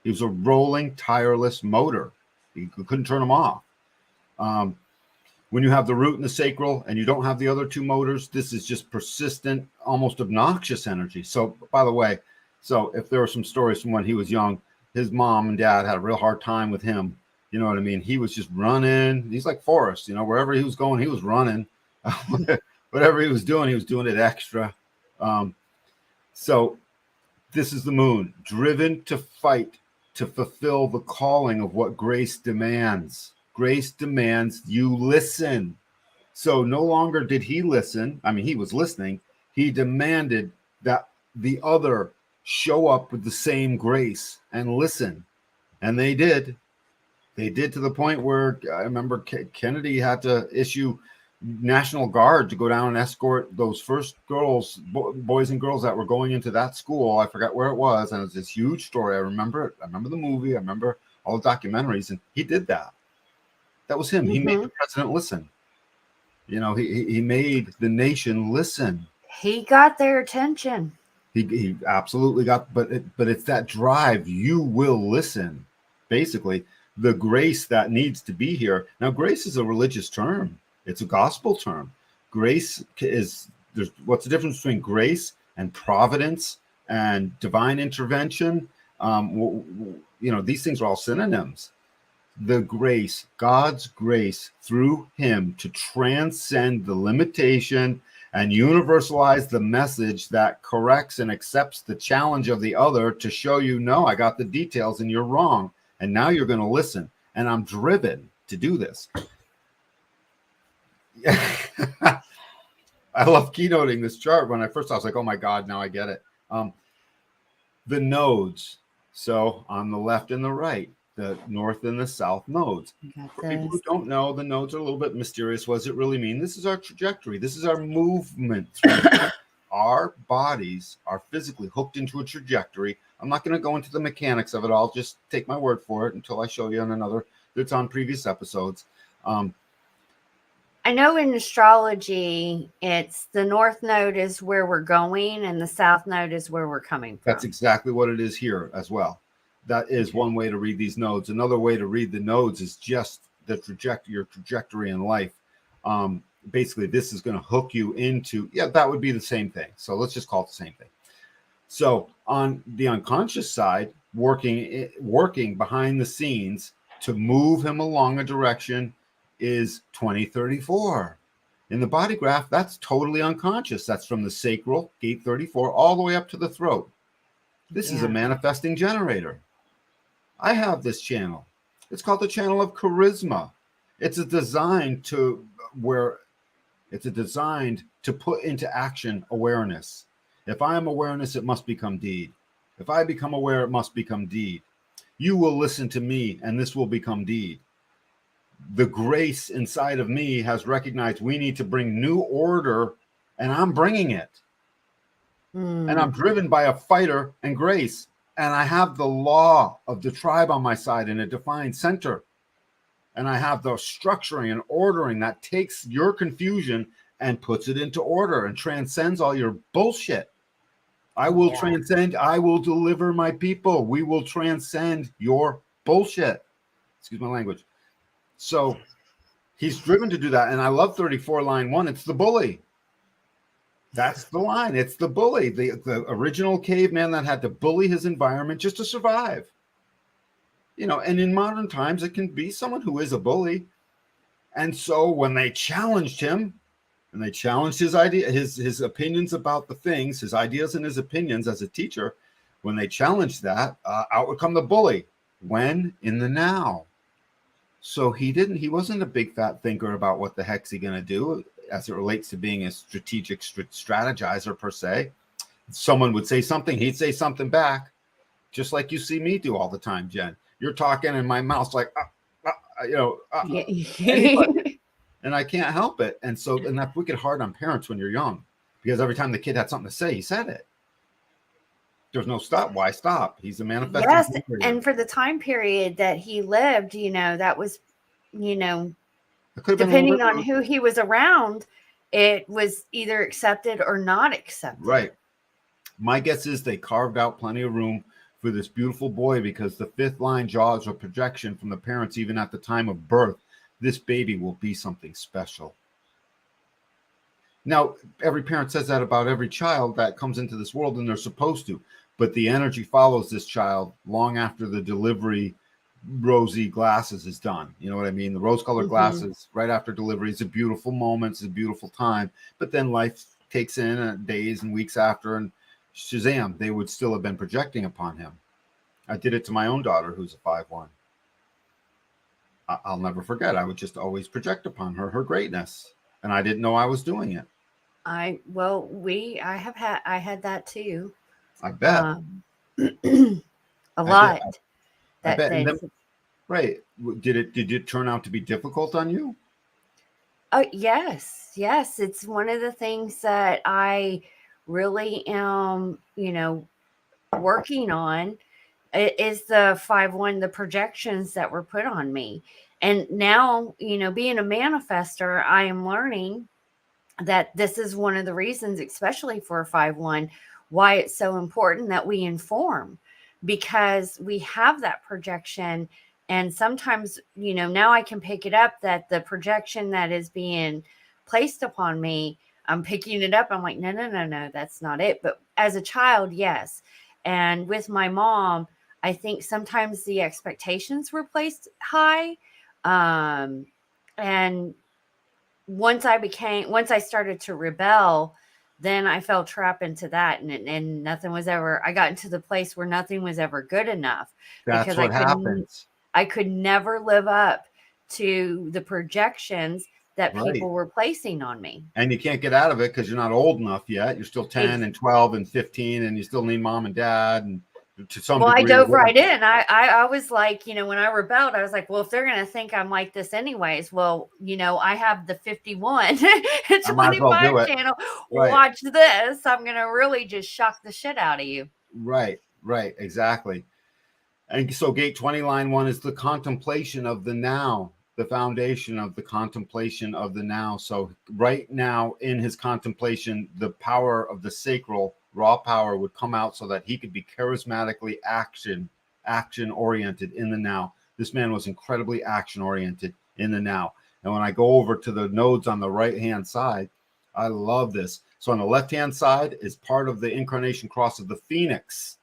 He was a rolling, tireless motor. You couldn't turn him off. When you have the root and the sacral and you don't have the other 2 motors, this is just persistent, almost obnoxious energy. So, by the way, if there are some stories from when he was young, his mom and dad had a real hard time with him You know what I mean? He was just running. He's like Forrest, wherever he was going, he was running. Whatever he was doing it extra. So this is the moon, driven to fight, to fulfill the calling of what grace demands. Grace demands you listen. So no longer did he listen. I mean, he was listening. He demanded that the other show up with the same grace and listen. And they did. They did, to the point where I remember Kennedy had to issue National Guard to go down and escort those first boys and girls that were going into that school. I forgot where it was. And it was this huge story. I remember it. I remember the movie. I remember all the documentaries. And he did that. That was him. He made the president listen. He made the nation listen. He got their attention. He absolutely got, but it's that drive. You will listen. Basically, the grace that needs to be here. Now, grace is a religious term. It's a gospel term. Grace what's the difference between grace and providence and divine intervention? These things are all synonyms. The grace, God's grace through him to transcend the limitation and universalize the message that corrects and accepts the challenge of the other, to show you, no, I got the details and you're wrong. And now you're going to listen. And I'm driven to do this. I love keynoting this chart. When I was like, oh my God, now I get it. The nodes. So on the left and the right, the north and the south nodes. For people who don't know, the nodes are a little bit mysterious. What does it really mean? This is our trajectory. This is our movement. Our bodies are physically hooked into a trajectory. I'm not going to go into the mechanics of it. I'll just take my word for it until I show you on another that's on previous episodes. I know in astrology, it's the north node is where we're going and the south node is where we're coming from. That's exactly what it is here as well. That is one way to read these nodes. Another way to read the nodes is just the your trajectory in life. Basically, this is going to hook you into, that would be the same thing. So let's just call it the same thing. So on the unconscious side, working behind the scenes to move him along a direction is 2034. In the body graph, that's totally unconscious. That's from the sacral, gate 34, all the way up to the throat. This is a manifesting generator. I have this channel. It's called the channel of charisma. It's designed to put into action awareness. If I am awareness, it must become deed. If I become aware, it must become deed. You will listen to me, and this will become deed. The grace inside of me has recognized we need to bring new order, and I'm bringing it. And I'm driven by a fighter and grace. And I have the law of the tribe on my side in a defined center. And I have the structuring and ordering that takes your confusion and puts it into order and transcends all your bullshit. I will transcend. I will deliver my people. We will transcend your bullshit. Excuse my language. So he's driven to do that. And I love 34 line 1. It's the bully. That's the line. It's the bully, the original caveman that had to bully his environment just to survive. And in modern times, it can be someone who is a bully. And so when they challenged him, and they challenged his idea, his opinions about the things, his ideas and his opinions as a teacher, when they challenged that, out would come the bully. When? In the now. So he wasn't a big fat thinker about what the heck's he going to do as it relates to being a strategic strategizer per se. Someone would say something, he'd say something back, just like you see me do all the time, Jen. You're talking and my mouth's like, and I can't help it. And that's wicked hard on parents when you're young, because every time the kid had something to say, he said it. There's no stop. Why stop? He's a manifesting. Yes, and for the time period that he lived, that was, depending on who he was around, it was either accepted or not accepted. Right. My guess is they carved out plenty of room for this beautiful boy, because the fifth line draws a projection from the parents even at the time of birth. This baby will be something special. Now, every parent says that about every child that comes into this world, and they're supposed to. But the energy follows this child long after the delivery rosy glasses is done. You know what I mean? The rose-colored glasses right after delivery is a beautiful moment, it's a beautiful time. But then life takes in days and weeks after, and shazam, they would still have been projecting upon him. I did it to my own daughter, who's a 5-1. I'll never forget. I would just always project upon her greatness, and I didn't know I was doing it. I had that too. I bet. A lot. I bet. And then, right. Did it turn out to be difficult on you? Oh, yes. Yes. It's one of the things that I really am, working on. It is the 5-1, the projections that were put on me. And now, being a manifester, I am learning that this is one of the reasons, especially for a 5-1, why it's so important that we inform, because we have that projection. And sometimes, now I can pick it up that the projection that is being placed upon me, I'm picking it up. I'm like, no, that's not it. But as a child, yes. And with my mom, I think sometimes the expectations were placed high. And once I started to rebel, then I fell trap into that. And nothing was ever, I got into the place where nothing was ever good enough. That's what happens. I could never live up to the projections that people were placing on me. And you can't get out of it because you're not old enough yet. You're still 10 and 12 and 15, and you still need mom and dad. And to some degree, I dove right in. I was like, when I rebelled, I was like, well, if they're going to think I'm like this anyways, well, I have the 51 and 25 channel. Right. Watch this. I'm going to really just shock the shit out of you. Right. Exactly. And so gate 20, line 1 is the contemplation of the now, the foundation of the contemplation of the now. So right now in his contemplation, the power of the sacral raw power would come out so that he could be charismatically action oriented in the now. This man was incredibly action oriented in the now. And when I go over to the nodes on the right hand side, I love this. So on the left hand side is part of the incarnation cross of the phoenix.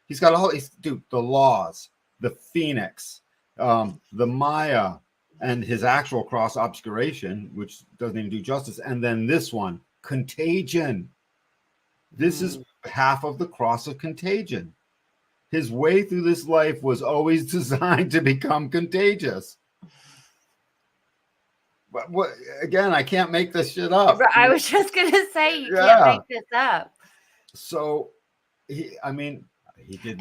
He's got all these, the laws, the phoenix, the Maya, and his actual cross obscuration, which doesn't even do justice. And then this one, contagion. This is half of the cross of contagion. His way through this life was always designed to become contagious. But again, I can't make this shit up. I was just going to say, you can't make this up. So, he did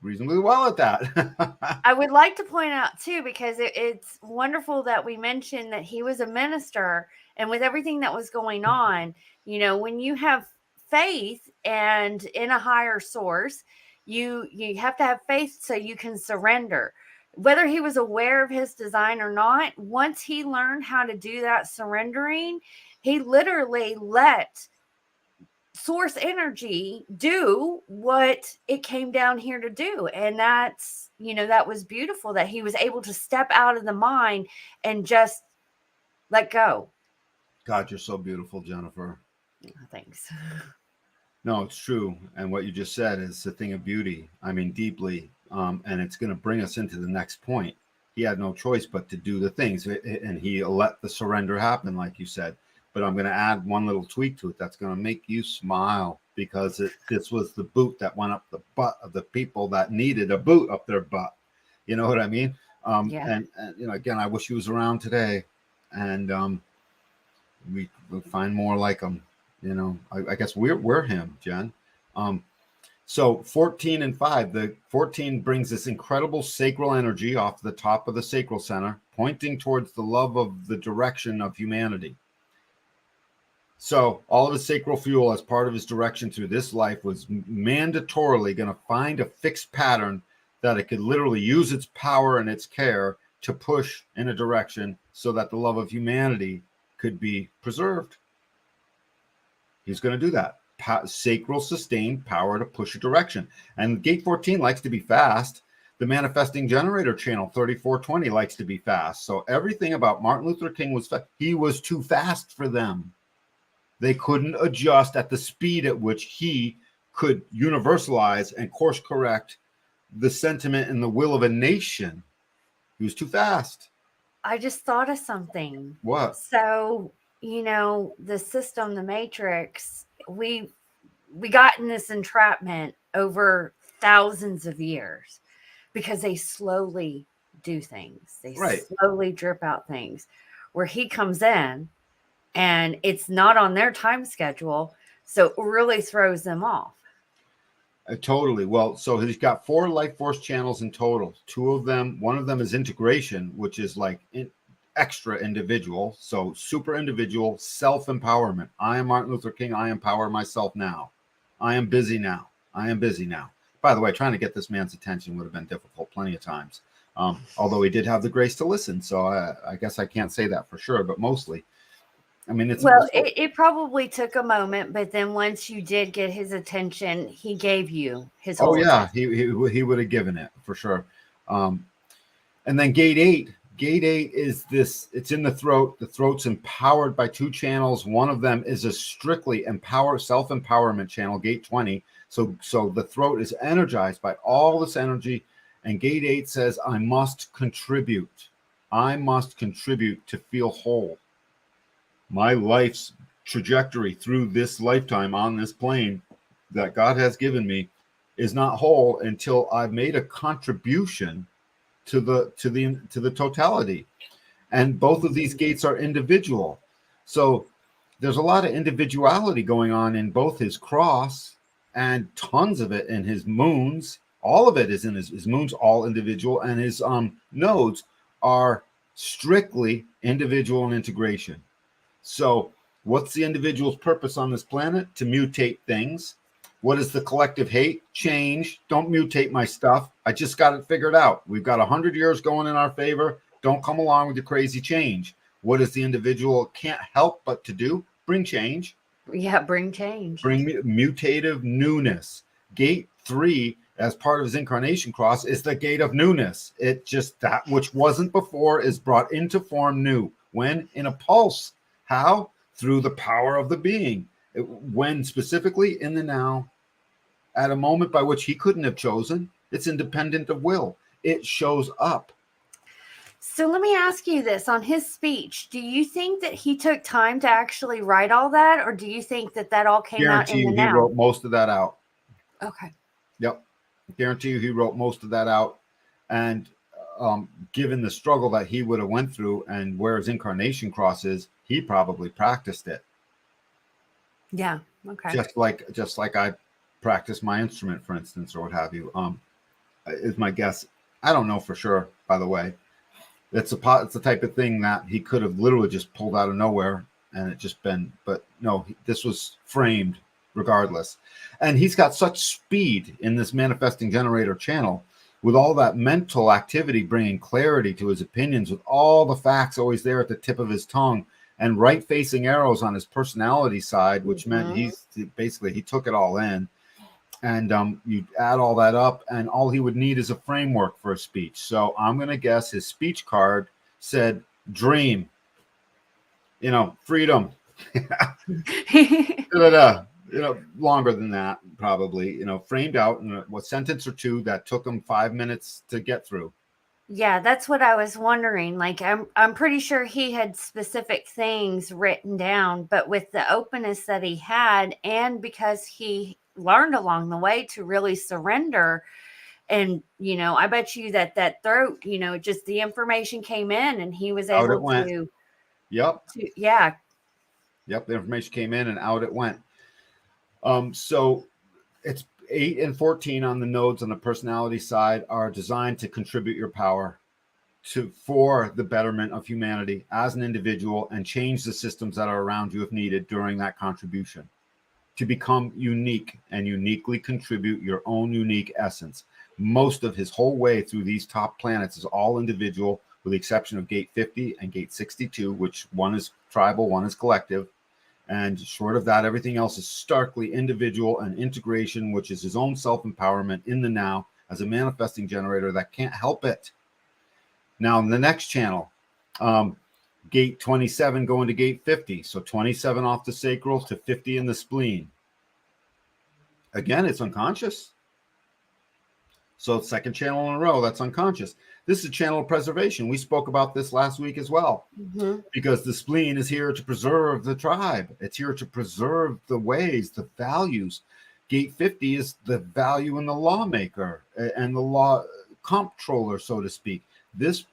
reasonably well at that. I would like to point out, too, because it's wonderful that we mentioned that he was a minister. And with everything that was going on, when you have faith and in a higher source, you have to have faith so you can surrender. Whether he was aware of his design or not, once he learned how to do that surrendering, he literally let source energy do what it came down here to do. And that's, that was beautiful that he was able to step out of the mind and just let go. God, you're so beautiful, Jennifer. Thanks. No, it's true. And what you just said is a thing of beauty. I mean, deeply. And it's going to bring us into the next point. He had no choice but to do the things. And he let the surrender happen, like you said. But I'm going to add one little tweak to it that's going to make you smile, because this was the boot that went up the butt of the people that needed a boot up their butt. You know what I mean? And again, I wish he was around today. And we will find more like him. I guess we're him, Jen. So 14 and 5, the 14 brings this incredible sacral energy off the top of the sacral center, pointing towards the love of the direction of humanity. So all of his sacral fuel as part of his direction through this life was mandatorily going to find a fixed pattern that it could literally use its power and its care to push in a direction so that the love of humanity could be preserved. He's going to do that. Sacral sustained power to push a direction. And gate 14 likes to be fast. The manifesting generator channel 3420 likes to be fast. So everything about Martin Luther King was fast. He was too fast for them. They couldn't adjust at the speed at which he could universalize and course correct the sentiment and the will of a nation He was too fast. I just thought of something. What? So, the system, the matrix, we got in this entrapment over thousands of years because they slowly do things. They Right. slowly drip out things. Where he comes in and it's not on their time schedule, so it really throws them off. Totally. Well, so he's got 4 life force channels in total. 2 of them, one of them is integration, which is like extra individual. So super individual, self-empowerment. I am Martin Luther King. I empower myself now. I am busy now. I am busy now. By the way, trying to get this man's attention would have been difficult plenty of times. Although he did have the grace to listen. So I guess I can't say that for sure, but mostly. I mean, it probably took a moment, but then once you did get his attention, he gave you his whole attention. He would have given it for sure. And then gate 8 is this, it's in the throat. The throat's empowered by 2 channels. One of them is a strictly self-empowerment channel, gate 20. So the throat is energized by all this energy. And gate 8 says, I must contribute. I must contribute to feel whole. My life's trajectory through this lifetime on this plane that God has given me is not whole until I've made a contribution to the totality. And both of these gates are individual. So there's a lot of individuality going on in both his cross and tons of it in his moons. All of it is in his moons, all individual, and his nodes are strictly individual and integration. So what's the individual's purpose on this planet? To mutate things. What is the collective hate? Change. Don't mutate my stuff. I just got it figured out. We've got 100 years going in our favor. Don't come along with the crazy change. What is the individual can't help but to do? Bring change. Yeah, bring change. Bring mutative newness. Gate 3, as part of his incarnation cross, is the gate of newness. It just, that which wasn't before is brought into form new. When? In a pulse. How? Through the power of the being. When specifically in the now, at a moment by which he couldn't have chosen, it's independent of will. It shows up. So let me ask you this. On his speech, do you think that he took time to actually write all that? Or do you think that all came out in the now? He wrote most of that out. Okay. Yep. Guarantee you he wrote most of that out. And given the struggle that he would have went through and where his incarnation cross is, he probably practiced it. Yeah. Okay. Just like I practice my instrument, for instance, or what have you. Is my guess. I don't know for sure, by the way. It's the type of thing that he could have literally just pulled out of nowhere and it just been, but no, this was framed regardless. And he's got such speed in this manifesting generator channel, with all that mental activity bringing clarity to his opinions, with all the facts always there at the tip of his tongue, and right-facing arrows on his personality side, which meant he took it all in. And you add all that up, and all he would need is a framework for a speech. So I'm going to guess his speech card said dream, freedom. Longer than that, probably, framed out in a sentence or 2 that took him 5 minutes to get through. Yeah, that's what I was wondering. Like, I'm pretty sure he had specific things written down, but with the openness that he had, and because he learned along the way to really surrender, and I bet you that throat, just the information came in and he was able to. Yep. Yeah. Yep. The information came in and out it went. So it's 8 and 14 on the nodes on the personality side are designed to contribute your power for the betterment of humanity as an individual, and change the systems that are around you if needed during that contribution, to become unique and uniquely contribute your own unique essence. Most of his whole way through these top planets is all individual, with the exception of gate 50 and gate 62, which one is tribal, one is collective. And short of that, everything else is starkly individual and integration, which is his own self-empowerment in the now as a manifesting generator that can't help it. Now, in the next channel, gate 27 going to gate 50. So 27 off the sacral to 50 in the spleen. Again, it's unconscious. So second channel in a row, that's unconscious. This is a channel of preservation. We spoke about this last week as well, because the spleen is here to preserve the tribe. It's here to preserve the ways, the values. Gate 50 is the value in the lawmaker and the law comptroller, so to speak. This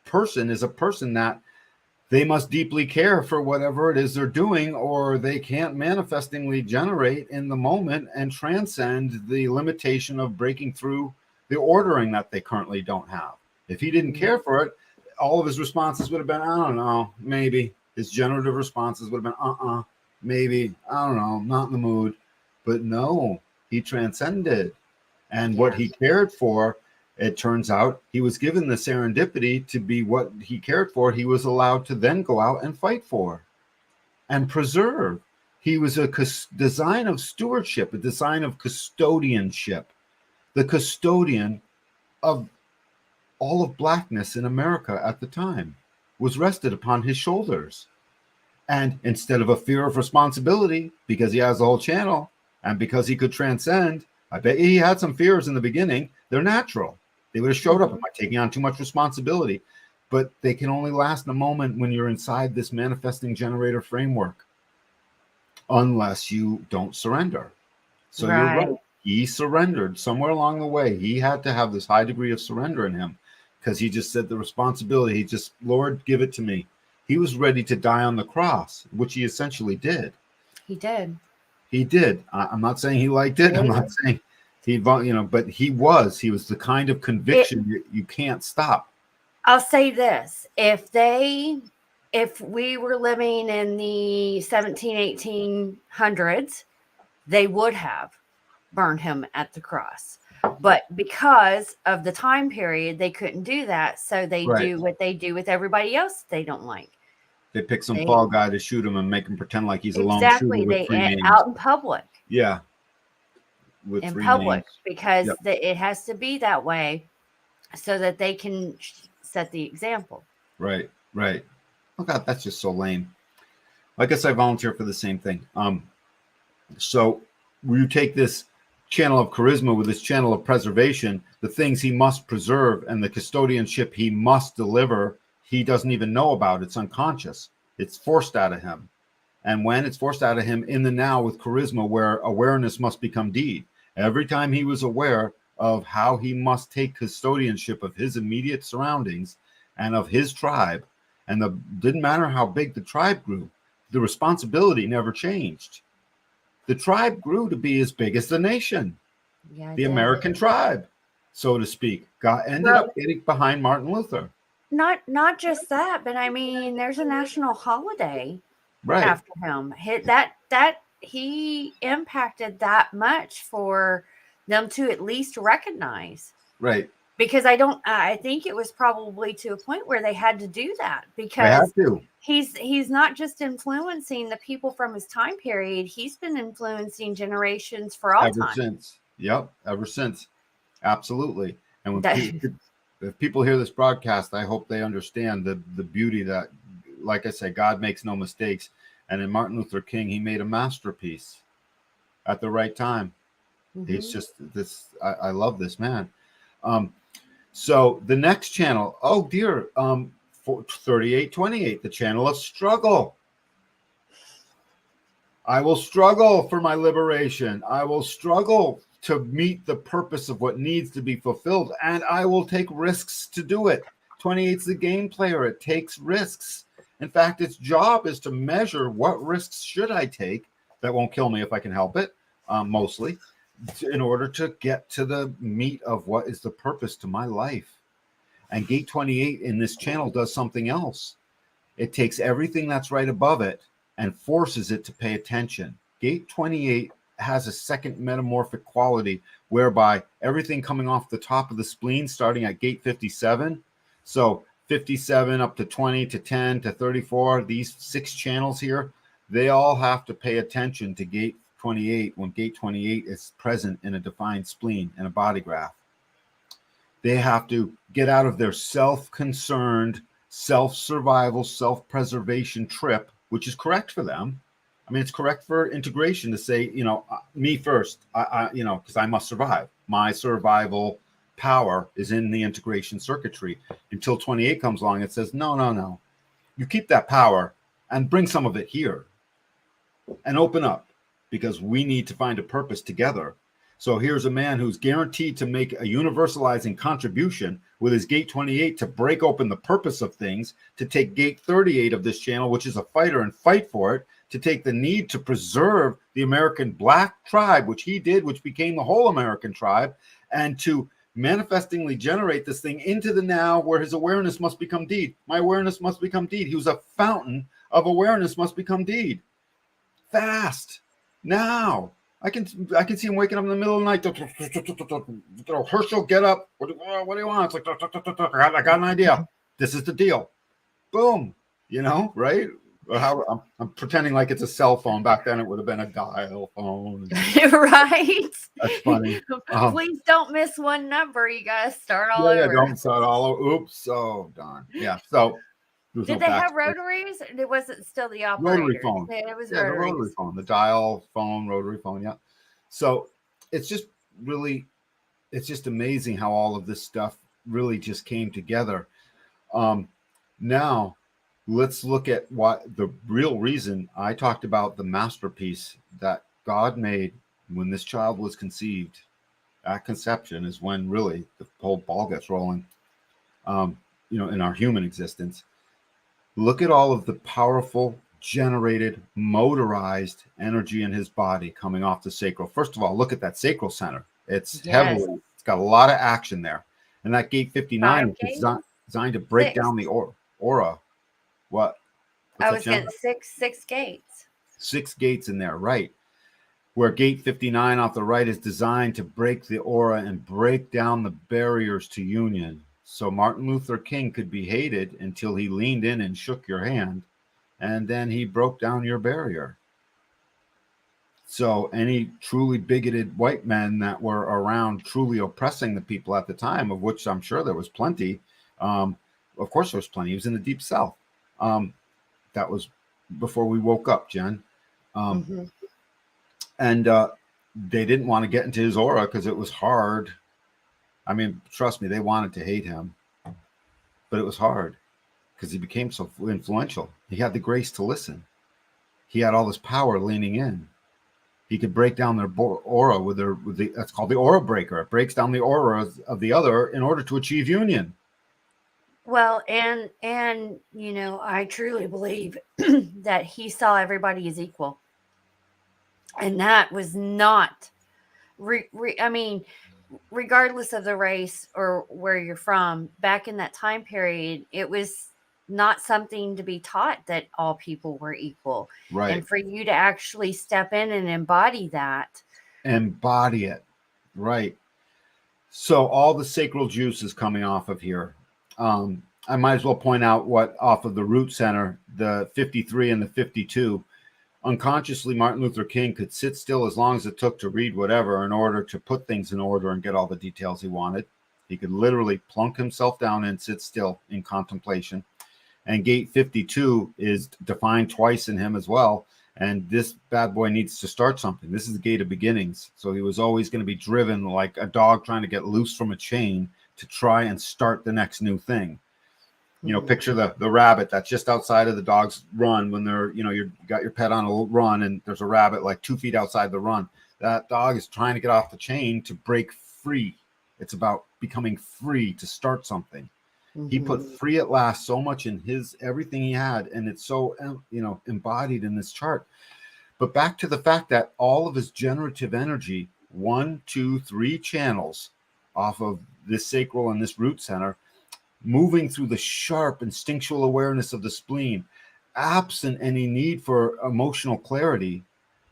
person is a person that they must deeply care for whatever it is they're doing, or they can't manifestingly generate in the moment and transcend the limitation of breaking through the ordering that they currently don't have. If he didn't care for it, all of his responses would have been, I don't know, maybe. His generative responses would have been, maybe, I don't know, not in the mood. But no, he transcended. And what he cared for, it turns out he was given the serendipity to be what he cared for. He was allowed to then go out and fight for and preserve. He was a design of stewardship, a design of custodianship, the custodian of all of blackness in America at the time was rested upon his shoulders. And instead of a fear of responsibility, because he has the whole channel and because he could transcend, I bet he had some fears in the beginning. They're natural. They would have showed up. Am I taking on too much responsibility? But they can only last in a moment when you're inside this manifesting generator framework, unless you don't surrender. So you're right. He surrendered somewhere along the way. He had to have this high degree of surrender in him, because he just said the responsibility. He just, Lord, give it to me. He was ready to die on the cross, which he essentially did. He did. He did. I'm not saying he liked it. I'm not saying he, but he was the kind of conviction you can't stop. I'll say this. If we were living in the 1800s, they would have burned him at the cross. But because of the time period, they couldn't do that. So they do what they do with everybody else they don't like. They pick some fall guy to shoot him and make him pretend like he's a lone exactly. shooter with three names. Out in public. Yeah. With in three public, names. because it has to be that way so that they can set the example. Right. Oh God, that's just so lame. I guess I volunteer for the same thing. So you take this channel of charisma with this channel of preservation, the things he must preserve and the custodianship he must deliver, he doesn't even know about. It's unconscious. It's forced out of him. And when it's forced out of him in the now with charisma, where awareness must become deed. Every time he was aware of how he must take custodianship of his immediate surroundings and of his tribe, and didn't matter how big the tribe grew, the responsibility never changed. The tribe grew to be as big as the nation, the American tribe, so to speak. Ended up getting behind Martin Luther. Not just that, but I mean, there's a national holiday after him. That he impacted that much for them to at least recognize. Right. Because I think it was probably to a point where they had to do that, because he's not just influencing the people from his time period. He's been influencing generations for all time. Ever since. Yep. Ever since. Absolutely. And when if people hear this broadcast, I hope they understand the beauty that, like I say, God makes no mistakes. And in Martin Luther King, he made a masterpiece at the right time. Mm-hmm. He's just this. I love this man. So the next channel, 3828, the channel of struggle. I will struggle for my liberation. I will struggle to meet the purpose of what needs to be fulfilled, and I will take risks to do it. 28's the game player. It takes risks. In fact, its job is to measure what risks should I take that won't kill me if I can help it, mostly, in order to get to the meat of what is the purpose to my life. And Gate 28 in this channel does something else. It takes everything that's right above it and forces it to pay attention. Gate 28 has a second metamorphic quality whereby everything coming off the top of the spleen, starting at Gate 57, so 57 up to 20 to 10 to 34, these 6 channels here, they all have to pay attention to Gate 28 when Gate 28 is present in a defined spleen and a body graph. They have to get out of their self-concerned, self-survival, self-preservation trip, which is correct for them. I mean, it's correct for integration to say, me first, because I must survive. My survival power is in the integration circuitry until 28 comes along and says, no. You keep that power and bring some of it here and open up, because we need to find a purpose together. So here's a man who's guaranteed to make a universalizing contribution with his gate 28 to break open the purpose of things, to take gate 38 of this channel, which is a fighter, and fight for it, to take the need to preserve the American Black tribe, which he did, which became the whole American tribe, and to manifestingly generate this thing into the now, where his awareness must become deed. My awareness must become deed. He was a fountain of awareness must become deed. Fast. Now. I can see him waking up in the middle of the night. Herschel, get up. What do you want? It's like, I got an idea. This is the deal. Boom. Right? I'm pretending like it's a cell phone. Back then, it would have been a dial phone. Right? That's funny. Please don't miss one number. You got to start all over. Yeah, don't start all over. Oops. Oh, darn. Yeah. So, did they have rotaries? It wasn't still the operator. Rotary phone. It was the rotary phone, the dial phone, rotary phone. Yeah. So it's just amazing how all of this stuff really just came together. Now let's look at what the real reason I talked about the masterpiece that God made when this child was conceived. At conception is when really the whole ball gets rolling, in our human existence. Look at all of the powerful, generated, motorized energy in his body coming off the sacral. First of all, look at that sacral center. It's heavily, it's got a lot of action there. And that gate 59 is designed to break down the aura. What? I was getting six gates. 6 gates in there, right. Where gate 59 off the right is designed to break the aura and break down the barriers to union. So Martin Luther King could be hated until he leaned in and shook your hand, and then he broke down your barrier. So any truly bigoted white men that were around truly oppressing the people at the time, of which I'm sure there was plenty, of course there was plenty. He was in the Deep South. That was before we woke up, Jen. And they didn't want to get into his aura because it was hard. I mean, trust me, they wanted to hate him, but it was hard because he became so influential. He had the grace to listen. He had all this power leaning in. He could break down their aura with that's called the aura breaker. It breaks down the aura of the other in order to achieve union. Well, and I truly believe that he saw everybody as equal, and that was not. Regardless of the race or where you're from, back in that time period, it was not something to be taught that all people were equal. Right. And for you to actually step in and embody that. Embody it. Right. So all the sacral juice is coming off of here. I might as well point out what off of the root center, the 53 and the 52. Unconsciously, Martin Luther King could sit still as long as it took to read whatever in order to put things in order and get all the details he wanted. He could literally plunk himself down and sit still in contemplation. And gate 52 is defined twice in him as well. And this bad boy needs to start something. This is the gate of beginnings. So he was always going to be driven like a dog trying to get loose from a chain to try and start the next new thing. Picture the rabbit that's just outside of the dog's run when they're, you got your pet on a run and there's a rabbit like 2 feet outside the run. That dog is trying to get off the chain to break free. It's about becoming free to start something. He put free at last so much in everything he had, and it's so, embodied in this chart. But back to the fact that all of his generative energy, 1, 2, 3 channels off of this sacral and this root center, moving through the sharp instinctual awareness of the spleen, absent any need for emotional clarity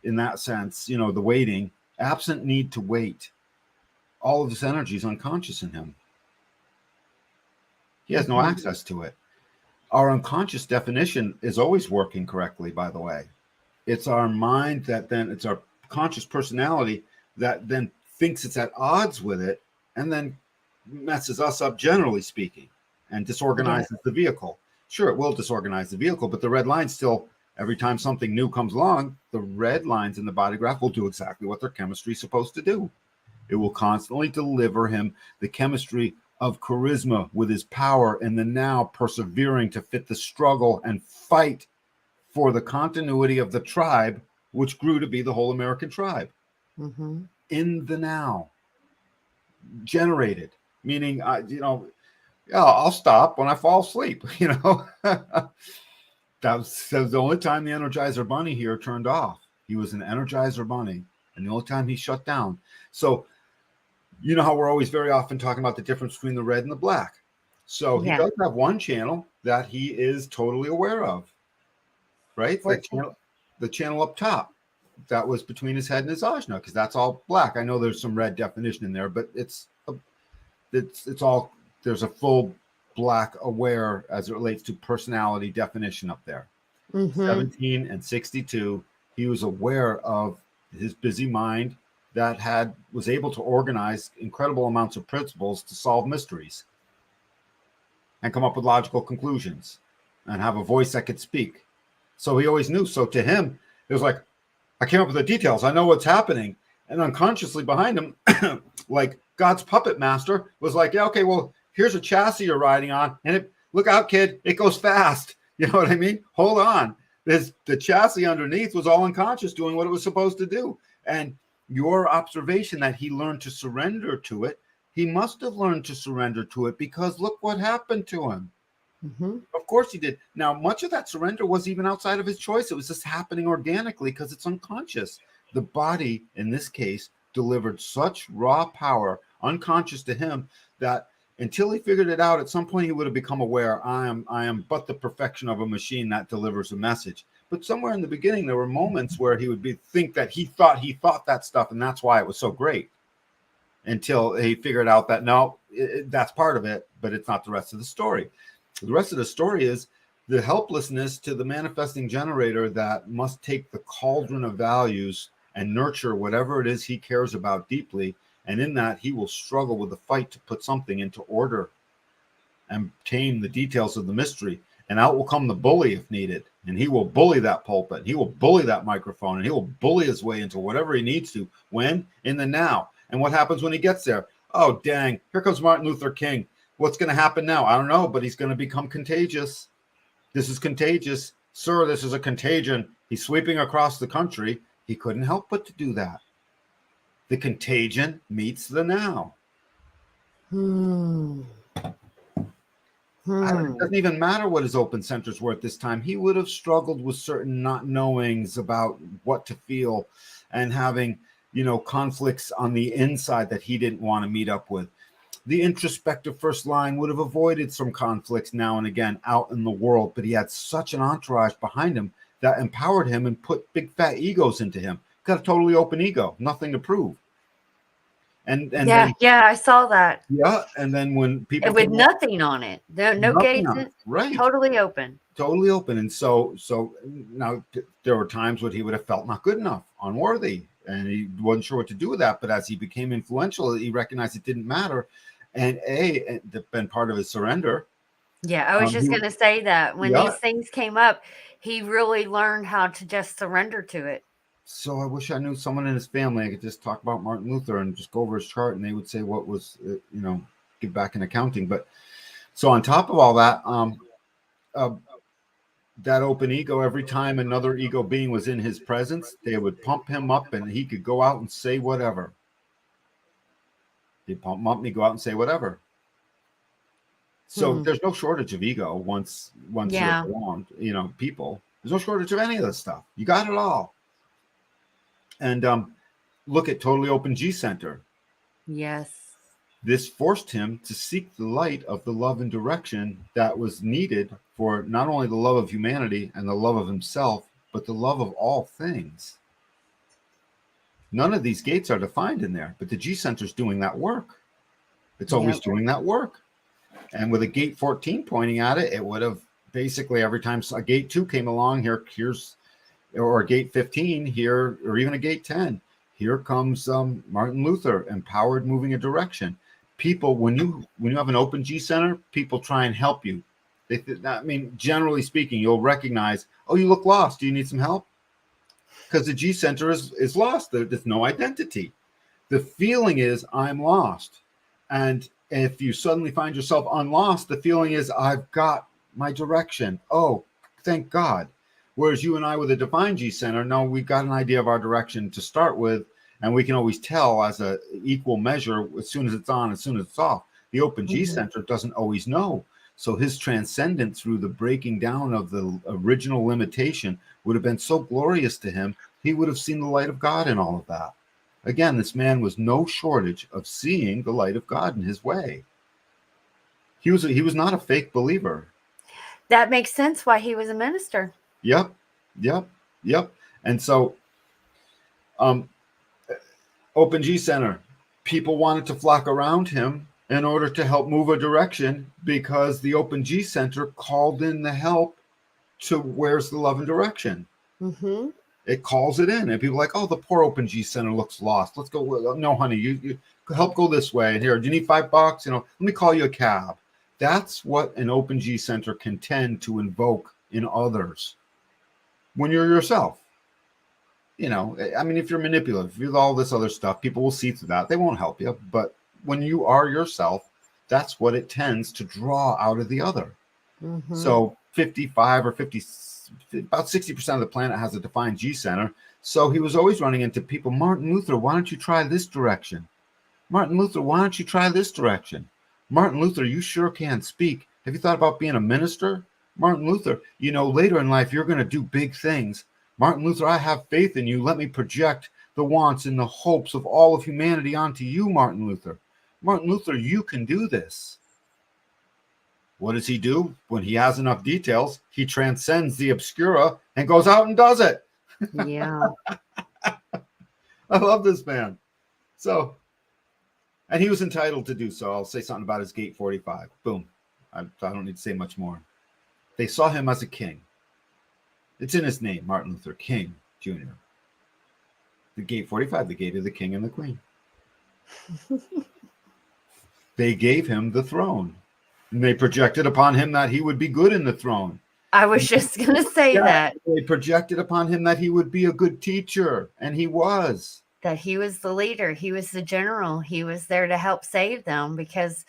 in that sense, the waiting, absent need to wait. All of this energy is unconscious in him. He has no access to it. Our unconscious definition is always working correctly, by the way. It's our mind it's our conscious personality that then thinks it's at odds with it and then messes us up, generally speaking, and disorganizes the vehicle. Sure, it will disorganize the vehicle, but the red line still Every time something new comes along, the red lines in the body graph will do exactly what their chemistry is supposed to do. It will constantly deliver him the chemistry of charisma with his power in the now, persevering to fit the struggle and fight for the continuity of the tribe, which grew to be the whole American tribe. Mm-hmm. In the now. Generated, meaning, yeah, I'll stop when I fall asleep, That was the only time the Energizer Bunny here turned off. He was an Energizer Bunny, and the only time he shut down. So, you know how we're always very often talking about the difference between the red and the black. So he Yeah. does have one channel that he is totally aware of, right? The channel up top that was between his head and his ajna, because that's all black. I know there's some red definition in there, but it's all, there's a full black aware as it relates to personality definition up there. Mm-hmm. 17 and 62, he was aware of his busy mind that was able to organize incredible amounts of principles to solve mysteries and come up with logical conclusions and have a voice that could speak. So he always knew. So to him, it was like, I came up with the details. I know what's happening. And unconsciously behind him, like God's puppet master was like, yeah, okay, well, here's a chassis you're riding on. And look out, kid, it goes fast. You know what I mean? Hold on. The chassis underneath was all unconscious doing what it was supposed to do. And your observation that he learned to surrender to it, he must have learned to surrender to it, because look what happened to him. Mm-hmm. Of course he did. Now, much of that surrender was even outside of his choice. It was just happening organically because it's unconscious. The body, in this case, delivered such raw power, unconscious to him, that until he figured it out, at some point he would have become aware, I am but the perfection of a machine that delivers a message. But somewhere in the beginning, there were moments where he would think that he thought that stuff, and that's why it was so great. Until he figured out that no, that's part of it, but it's not the rest of the story. The rest of the story is the helplessness to the manifesting generator that must take the cauldron of values and nurture whatever it is he cares about deeply. And in that, he will struggle with the fight to put something into order and tame the details of the mystery. And out will come the bully if needed. And he will bully that pulpit. He will bully that microphone. And he will bully his way into whatever he needs to. When? In the now. And what happens when he gets there? Oh, dang. Here comes Martin Luther King. What's going to happen now? I don't know, but he's going to become contagious. This is contagious. Sir, this is a contagion. He's sweeping across the country. He couldn't help but to do that. The contagion meets the now. It doesn't even matter what his open centers were at this time. He would have struggled with certain not knowings about what to feel and having, conflicts on the inside that he didn't want to meet up with. The introspective first line would have avoided some conflicts now and again out in the world, but he had such an entourage behind him that empowered him and put big fat egos into him. Got a totally open ego, nothing to prove. And yeah, I saw that. Yeah, and then when people with nothing on it, no gates, right? Totally open. And so now there were times when he would have felt not good enough, unworthy, and he wasn't sure what to do with that. But as he became influential, he recognized it didn't matter, and it's been part of his surrender. Yeah, I was just going to say that when these things came up, he really learned how to just surrender to it. So I wish I knew someone in his family I could just talk about Martin Luther and just go over his chart, and they would say what was, give back in accounting. But so on top of all that, that open ego, every time another ego being was in his presence, they would pump him up and he could go out and say whatever. He'd pump him up and he'd go out and say whatever. So there's no shortage of ego once you're around, people. There's no shortage of any of this stuff. You got it all. And look at totally open G center. Yes. This forced him to seek the light of the love and direction that was needed for not only the love of humanity and the love of himself, but the love of all things. None of these gates are defined in there, but the G center is doing that work. It's always doing that work. And with a gate 14 pointing at it, it would have basically every time a gate 2 came along, here's or a gate 15 here, or even a gate 10, here comes Martin Luther, empowered, moving a direction. People, when you have an open G center, people try and help you. I mean, generally speaking, you'll recognize, oh, you look lost. Do you need some help? Because the G center is lost. There's no identity. The feeling is I'm lost. And if you suddenly find yourself unlost, the feeling is I've got my direction. Oh, thank God. Whereas you and I with a defined G center, no, we've got an idea of our direction to start with, and we can always tell as a equal measure as soon as it's on, as soon as it's off. The open G center doesn't always know. So his transcendence through the breaking down of the original limitation would have been so glorious to him. He would have seen the light of God in all of that. Again, this man was no shortage of seeing the light of God in his way. He was not a fake believer. That makes sense why he was a minister. Yep. And so, Open G Center, people wanted to flock around him in order to help move a direction because the Open G Center called in the help to where's the love and direction. Mm-hmm. It calls it in, and people are like, oh, the poor Open G Center looks lost. Let's go. No, honey, you help go this way. And here, do you need $5? Let me call you a cab. That's what an Open G Center can tend to invoke in others when you're yourself. I mean, if you're manipulative, if you're all this other stuff, people will see through that. They won't help you. But when you are yourself, that's what it tends to draw out of the other. Mm-hmm. So 55 or 50, about 60% of the planet has a defined G center. So he was always running into people. Martin Luther, why don't you try this direction? Martin Luther, why don't you try this direction? Martin Luther, you sure can speak. Have you thought about being a minister? Martin Luther, later in life, you're going to do big things. Martin Luther, I have faith in you. Let me project the wants and the hopes of all of humanity onto you, Martin Luther. Martin Luther, you can do this. What does he do? When he has enough details, he transcends the obscura and goes out and does it. Yeah. I love this man. So, and he was entitled to do so. I'll say something about his gate 45. Boom. I don't need to say much more. They saw him as a king. It's in his name, Martin Luther King Jr. The gate 45, the gate of the king and the queen. They gave him the throne. And they projected upon him that he would be good in the throne. I was just going to say that. They projected upon him that he would be a good teacher, and he was. That he was the leader. He was the general. He was there to help save them because,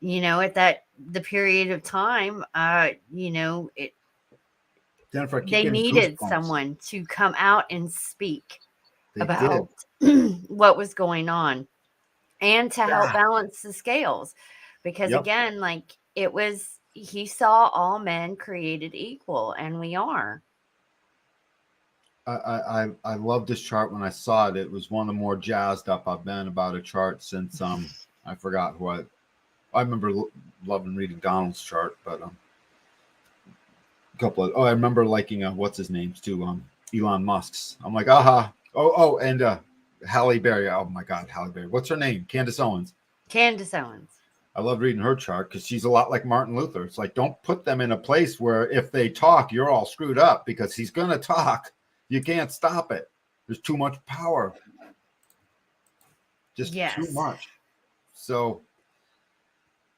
at the period of time, Jennifer, they needed someone to come out and speak about what was going on and to help balance the scales. Because again, he saw all men created equal, and we are. I love this chart. When I saw it, it was one of the more jazzed up I've been about a chart since I forgot what. I remember loving reading Donald's chart, but I remember liking what's his name's too, Elon Musk's. I'm like, aha. And Halle Berry. Oh my God, Halle Berry. What's her name? Candace Owens. I love reading her chart because she's a lot like Martin Luther. It's like, don't put them in a place where if they talk, you're all screwed up because he's going to talk. You can't stop it. There's too much power. Just too much. So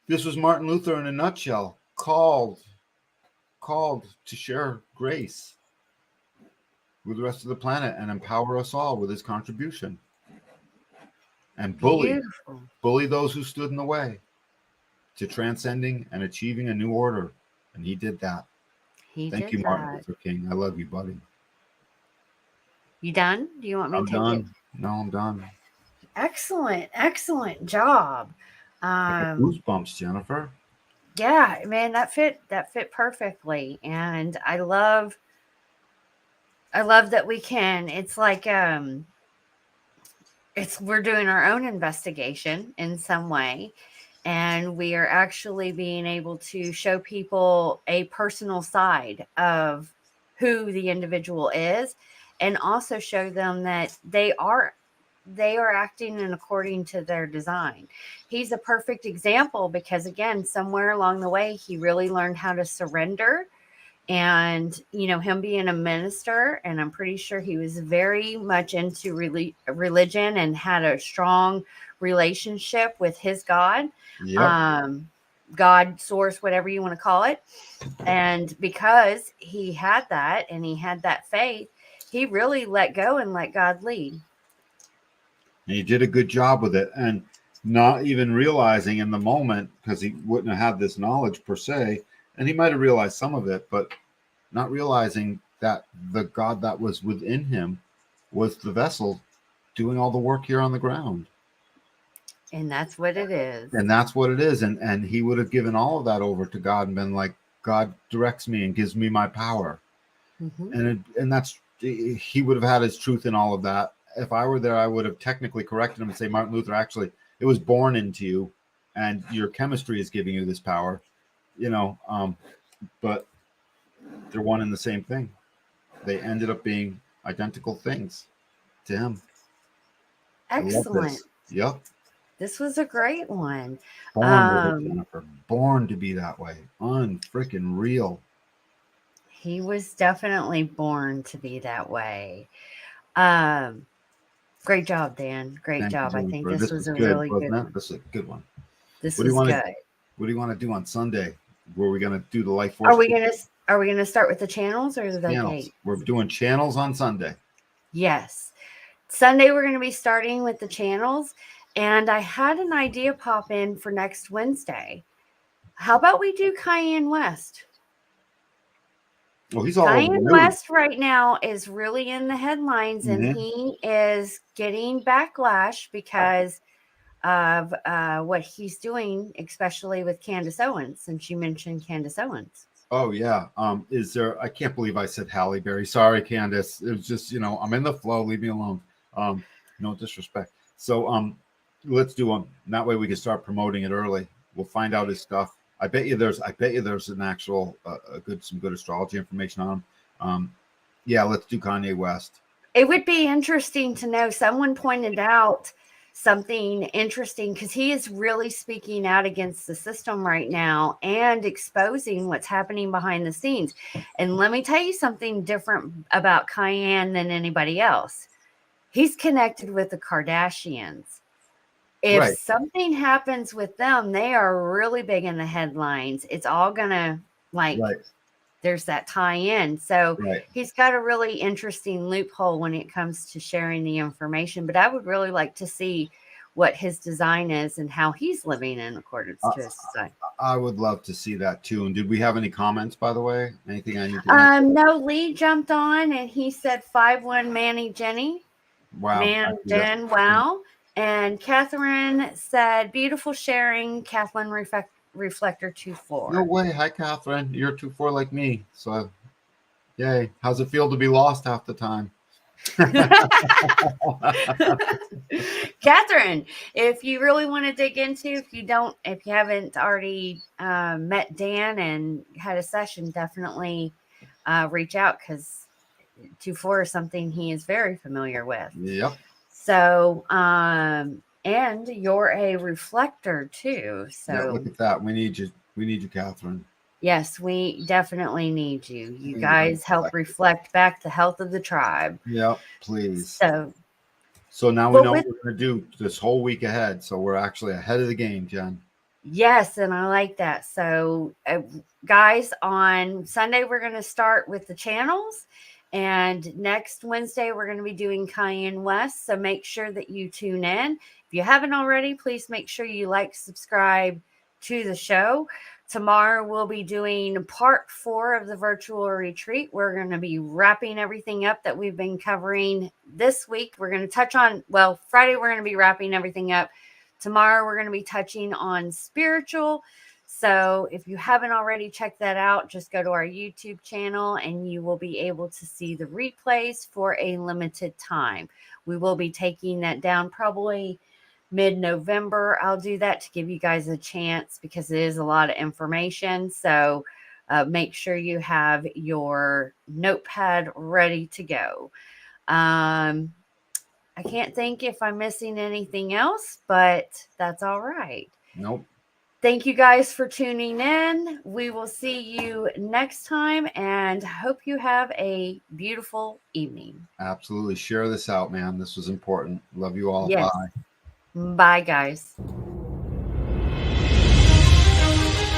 this was Martin Luther in a nutshell, called to share grace with the rest of the planet and empower us all with his contribution. And bully those who stood in the way to transcending and achieving a new order. And he did that. Thank you, Martin Luther King. I love you, buddy. You done? Do you want me to take it? No, I'm done. Excellent job. Goosebumps, Jennifer. Yeah, man, that fit perfectly. And I love that we can. It's like we're doing our own investigation in some way, and we are actually being able to show people a personal side of who the individual is, and also show them that they are acting in according to their design. He's a perfect example because, again, somewhere along the way, he really learned how to surrender. And, him being a minister, and I'm pretty sure he was very much into religion and had a strong relationship with his God. Yep. God, source, whatever you want to call it. And because he had that and he had that faith, he really let go and let God lead. And he did a good job with it, and not even realizing in the moment, because he wouldn't have had this knowledge per se, and he might have realized some of it, but not realizing that the God that was within him was the vessel doing all the work here on the ground. And that's what it is. And that's what it is. And he would have given all of that over to God and been like, God directs me and gives me my power. And that's, he would have had his truth in all of that. If I were there, I would have technically corrected him and say, Martin Luther, actually, it was born into you, and your chemistry is giving you this power, but they're one and the same thing. They ended up being identical things to him. Excellent. Yep. This was a great one. Born with it, Jennifer. Born to be that way. Unfreaking real. He was definitely born to be that way. Great job, Dan. Great job. I think this was a good, really good one. one. This is a good one. This was good. What do you want to do on Sunday? Were we going to do the life force? Are we gonna start with the channels or the gates? We're doing channels on Sunday. Yes. Sunday we're going to be starting with the channels, and I had an idea pop in for next Wednesday. How about we do Cayenne West? Well, he's all Cayenne over the news. West right now is really in the headlines, and he is getting backlash because of what he's doing, especially with Candace Owens, since you mentioned Candace Owens. Oh, yeah. Is there, I can't believe I said Halle Berry. Sorry, Candace. It was just, I'm in the flow. Leave me alone. No disrespect. So let's do them. That way we can start promoting it early. We'll find out his stuff. I bet you there's an actual some good astrology information on him. Yeah, let's do Kanye West. It would be interesting to know. Someone pointed out something interesting because he is really speaking out against the system right now and exposing what's happening behind the scenes. And let me tell you something different about Cayenne than anybody else. He's connected with the Kardashians. If something happens with them, they are really big in the headlines. It's all gonna there's that tie-in. So he's got a really interesting loophole when it comes to sharing the information. But I would really like to see what his design is and how he's living in accordance to his design. I would love to see that too. And did we have any comments, by the way? Anything I need to No, Lee jumped on and he said 5-1 Manny Jenny. Wow. Man, wow. And Catherine said, beautiful sharing, Kathleen Reflector 2-4. No way. Hi, Catherine. You're 2-4 like me. So, yay. How's it feel to be lost half the time? Catherine, if you really want to dig into, if you haven't already met Dan and had a session, definitely reach out because 2-4 is something he is very familiar with. Yep. So, and you're a reflector too. So yeah, look at that. We need you. We need you, Catherine. Yes, we definitely need you. You guys help reflect back the health of the tribe. Yep, please. So now we know what we're going to do this whole week ahead. So we're actually ahead of the game, Jen. Yes, and I like that. So, guys, on Sunday, we're going to start with the channels. And next Wednesday, we're going to be doing Cayenne West. So make sure that you tune in. If you haven't already, please make sure you subscribe to the show. Tomorrow, we'll be doing part 4 of the virtual retreat. We're going to be wrapping everything up that we've been covering this week. We're going to touch on, Friday, we're going to be wrapping everything up. Tomorrow, we're going to be touching on spiritual. So if you haven't already checked that out, just go to our YouTube channel and you will be able to see the replays for a limited time. We will be taking that down probably mid-November. I'll do that to give you guys a chance because it is a lot of information. So make sure you have your notepad ready to go. I can't think if I'm missing anything else, but that's all right. Nope. Thank you guys for tuning in. We will see you next time and hope you have a beautiful evening. Absolutely. Share this out, man. This was important. Love you all. Yes. Bye. Bye, guys.